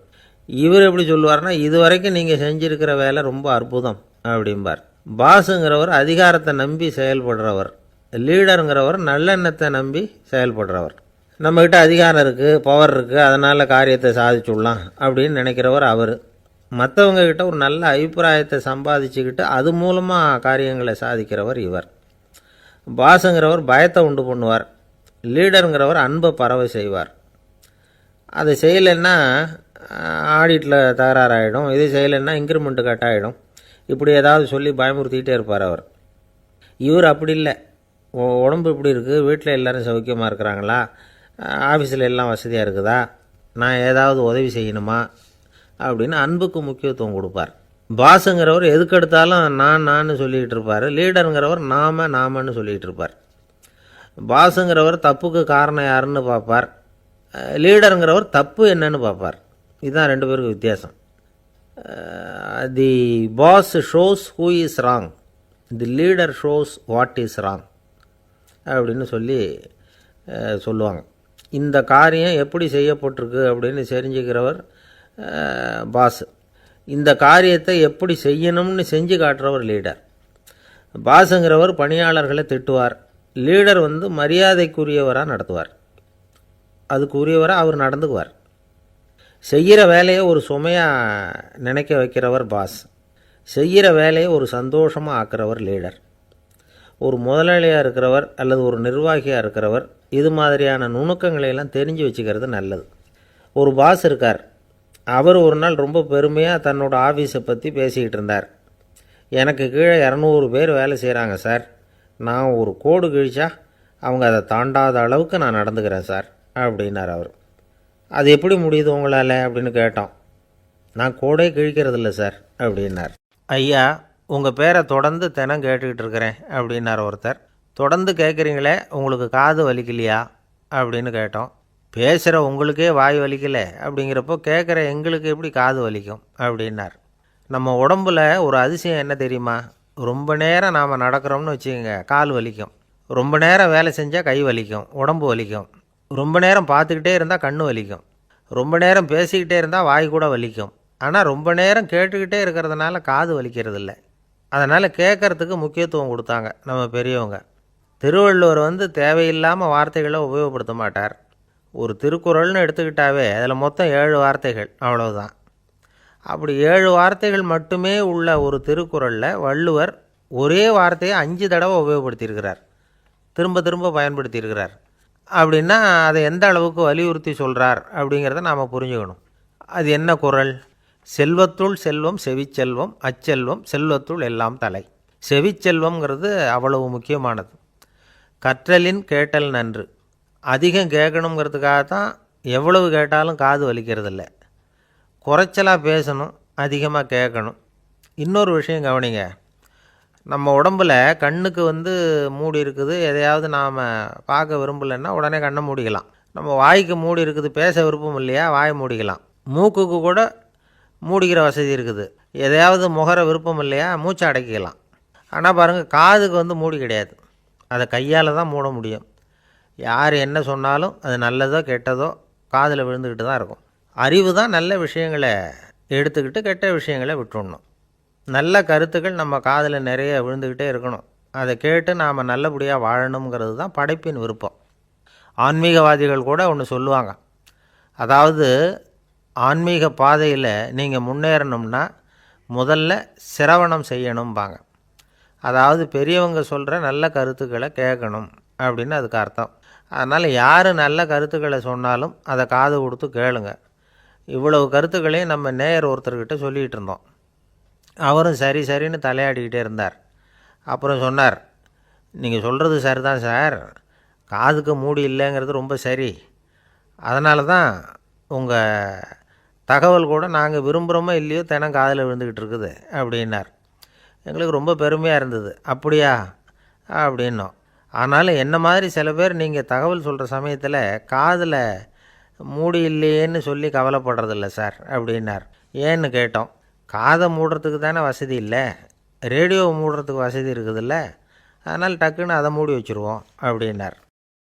இவர் எப்படி சொல்லுவார்னா, இது வரைக்கும் நீங்கள் செஞ்சுருக்கிற வேலை ரொம்ப அற்புதம் அப்படிம்பார். பாஸுங்கிறவர் அதிகாரத்தை நம்பி செயல்படுறவர், லீடருங்கிறவர் நல்லெண்ணத்தை நம்பி செயல்படுறவர். நம்மக்கிட்ட அதிகாரம் இருக்குது, பவர் இருக்குது, அதனால் காரியத்தை சாதிச்சுடலாம் அப்படின்னு நினைக்கிறவர் அவர். மற்றவங்கக்கிட்ட ஒரு நல்ல அபிப்பிராயத்தை சம்பாதிச்சுக்கிட்டு அது மூலமாக காரியங்களை சாதிக்கிறவர் இவர். பாஸுங்கிறவர் பயத்தை உண்டு பண்ணுவார், லீடருங்கிறவர் அன்பை பரவ செய்வார். அதை செய்யலைன்னா ஆடிட்டில் தகராறாயிடும், இது செய்யலைன்னா இன்க்ரிமெண்ட்டு கட் ஆகிடும், இப்படி ஏதாவது சொல்லி பயமுறுத்திக்கிட்டே இருப்பார் அவர். இவர் அப்படி இல்லை. உடம்பு இப்படி இருக்குது, வீட்டில் எல்லோரும் சௌக்கியமாக இருக்கிறாங்களா, ஆஃபீஸில் எல்லாம் வசதியாக இருக்குதா, நான் ஏதாவது உதவி செய்யணுமா அப்படின்னு அன்புக்கு முக்கியத்துவம் கொடுப்பார். பாஸுங்கிறவர் எதுக்கெடுத்தாலும் நான் சொல்லிக்கிட்டு இருப்பார், லீடருங்கிறவர் நாமன்னு சொல்லிக்கிட்டு இருப்பார். பாஸுங்கிறவர் தப்புக்கு காரணம் யாருன்னு பார்ப்பார், லீடருங்கிறவர் தப்பு என்னன்னு பார்ப்பார். இதுதான் ரெண்டு பேருக்கு வித்தியாசம். The boss shows who is wrong, the leader shows what is wrong அப்படின்னு சொல்லுவாங்க. இந்த காரியம் எப்படி செய்யப்பட்டிருக்கு அப்படின்னு தெரிஞ்சுக்கிறவர் பாஸ். இந்த காரியத்தை எப்படி செய்யணும்னு செஞ்சு காட்டுறவர் லீடர். பாஸுங்கிறவர் பணியாளர்களை திட்டுவார், லீடர் மரியாதைக்குரியவராக நடத்துவார், அதுக்குரியவராக அவர் நடந்துக்குவார். செய்கிற வேலையை ஒரு சுமையாக நினைக்க வைக்கிறவர் பாஸ், செய்கிற வேலையை ஒரு சந்தோஷமாக ஆக்கிறவர் லீடர். ஒரு முதலாளியாக இருக்கிறவர் அல்லது ஒரு நிர்வாகியாக இருக்கிறவர் இது மாதிரியான நுணுக்கங்களையெல்லாம் தெரிஞ்சு வச்சுக்கிறது நல்லது. ஒரு பாஸ் இருக்கார், அவர் ஒரு நாள் ரொம்ப பெருமையாக தன்னோட ஆஃபீஸை பற்றி பேசிக்கிட்டு இருந்தார். எனக்கு கீழே 200 பேர் வேலை செய்கிறாங்க சார், நான் ஒரு கோடு கிழிச்சா அவங்க அதை தாண்டாத அளவுக்கு நான் நடந்துக்கிறேன் சார் அப்படின்னார் அவர். அது எப்படி முடியுது உங்களால் அப்படின்னு கேட்டோம். நான் கோடே கிழிக்கிறதில்ல சார் அப்படின்னார். ஐயா, உங்கள் பேரை தொடர்ந்து தினம் கேட்டுக்கிட்டு இருக்கிறேன் அப்படின்னார் ஒருத்தர். தொடர்ந்து கேட்குறீங்களே, உங்களுக்கு காது வலிக்கலையா அப்படின்னு கேட்டோம். பேசுகிற உங்களுக்கே வாய் வலிக்கலை அப்படிங்கிறப்போ கேட்குற எங்களுக்கு எப்படி காது வலிக்கும் அப்படின்னார். நம்ம உடம்புல ஒரு அதிசயம் என்ன தெரியுமா? ரொம்ப நேரம் நாம் நடக்கிறோம்னு வச்சுக்கோங்க, கால் வலிக்கும். ரொம்ப நேரம் வேலை செஞ்சால் கை வலிக்கும், உடம்பு வலிக்கும். ரொம்ப நேரம் பார்த்துக்கிட்டே இருந்தால் கண்ணு வலிக்கும். ரொம்ப நேரம் பேசிக்கிட்டே இருந்தால் வாய் கூட வலிக்கும். ஆனால் ரொம்ப நேரம் கேட்டுக்கிட்டே இருக்கிறதுனால காது வலிக்கிறது இல்லை. அதனால் கேட்குறதுக்கு முக்கியத்துவம் கொடுத்தாங்க நம்ம பெரியவங்க. திருவள்ளுவர் தேவையில்லாமல் வார்த்தைகளை உபயோகப்படுத்த மாட்டார். ஒரு திருக்குறள்னு எடுத்துக்கிட்டாவே அதில் மொத்தம் 7 வார்த்தைகள், அவ்வளவுதான். அப்படி 7 வார்த்தைகள் மட்டுமே உள்ள ஒரு திருக்குறளில் வள்ளுவர் ஒரே வார்த்தையை 5 தடவை உபயோகப்படுத்தியிருக்கிறார், திரும்ப திரும்ப பயன்படுத்தியிருக்கிறார். அப்படின்னா அதை எந்த அளவுக்கு வலியுறுத்தி சொல்கிறார் அப்படிங்கிறத நாம் புரிஞ்சுக்கணும். அது என்ன குறள்? செல்வத்துள் செல்வம் செவிச்செல்வம், அச்செல்வம் செல்வத்துள் எல்லாம் தலை. செவிச்செல்வம்ங்கிறது அவ்வளவு முக்கியமானது. கற்றலின் கேட்டல் நன்று. அதிகம் கேட்கணுங்கிறதுக்காகத்தான் எவ்வளவு கேட்டாலும் காது வலிக்கிறதில்ல. குறைச்சலாக பேசணும், அதிகமாக கேட்கணும். இன்னொரு விஷயம் கவனிங்க. நம்ம உடம்பில் கண்ணுக்கு மூடி இருக்குது, எதையாவது நாம் பார்க்க விரும்பலைன்னா உடனே கண்ணை மூடிக்கலாம். நம்ம வாய்க்கு மூடி இருக்குது, பேச விருப்பம் இல்லையா, வாய் மூடிக்கலாம். மூக்குக்கு கூட மூடிக்கிற வசதி இருக்குது, எதையாவது முகர விருப்பம் இல்லையா, மூச்சை அடக்கிக்கலாம். ஆனால் பாருங்கள், காதுக்கு மூடி கிடையாது, அதை கையால் தான் மூட முடியும். யார் என்ன சொன்னாலும் அது நல்லதோ கெட்டதோ காதில் விழுந்துக்கிட்டு தான் இருக்கும். அறிவு தான் நல்ல விஷயங்களை எடுத்துக்கிட்டு கெட்ட விஷயங்களை விட்டுடணும். நல்ல கருத்துக்கள் நம்ம காதில் நிறைய விழுந்துக்கிட்டே இருக்கணும். அதை கேட்டு நாம் நல்லபடியாக வாழணுங்கிறது தான் படைப்பின் விருப்பம். ஆன்மீகவாதிகள் கூட ஒன்று சொல்லுவாங்க. அதாவது ஆன்மீக பாதையில் நீங்கள் முன்னேறணும்னா முதல்ல சிரவணம் செய்யணும்பாங்க. அதாவது பெரியவங்க சொல்கிற நல்ல கருத்துக்களை கேட்கணும் அப்படின்னு அதுக்கு அர்த்தம். அதனால் யார் நல்ல கருத்துக்களை சொன்னாலும் அதை காது கொடுத்து கேளுங்க. இவ்வளவு கருத்துக்களையும் நம்ம நேயர் ஒருத்தர்கிட்ட சொல்லிகிட்டு இருந்தோம். அவரும் சரி சரின்னு தலையாடிக்கிட்டே இருந்தார். அப்புறம் சொன்னார், நீங்கள் சொல்கிறது சரிதான் சார், காதுக்கு மூடி இல்லைங்கிறது ரொம்ப சரி. அதனால தான் உங்கள் தகவல் கூட நாங்கள் விரும்புகிறோமோ இல்லையோ தினம் காதில் விழுந்துக்கிட்டு இருக்குது அப்படின்னார். எங்களுக்கு ரொம்ப பெருமையாக இருந்தது. அப்படியா அப்படின்னோம். ஆனாலும் என்ன மாதிரி சில பேர் நீங்கள் தகவல் சொல்கிற சமயத்தில் காதில் மூடி இல்லையேன்னு சொல்லி கவலைப்படுறதில்ல சார் அப்படின்னார். ஏன்னு கேட்டோம். காதை மூடுறதுக்கு தானே வசதி இல்லை, ரேடியோவை மூடுறதுக்கு வசதி இருக்குதுல்ல, அதனால் டக்குன்னு அதை மூடி வச்சுருவோம் அப்படின்னார்.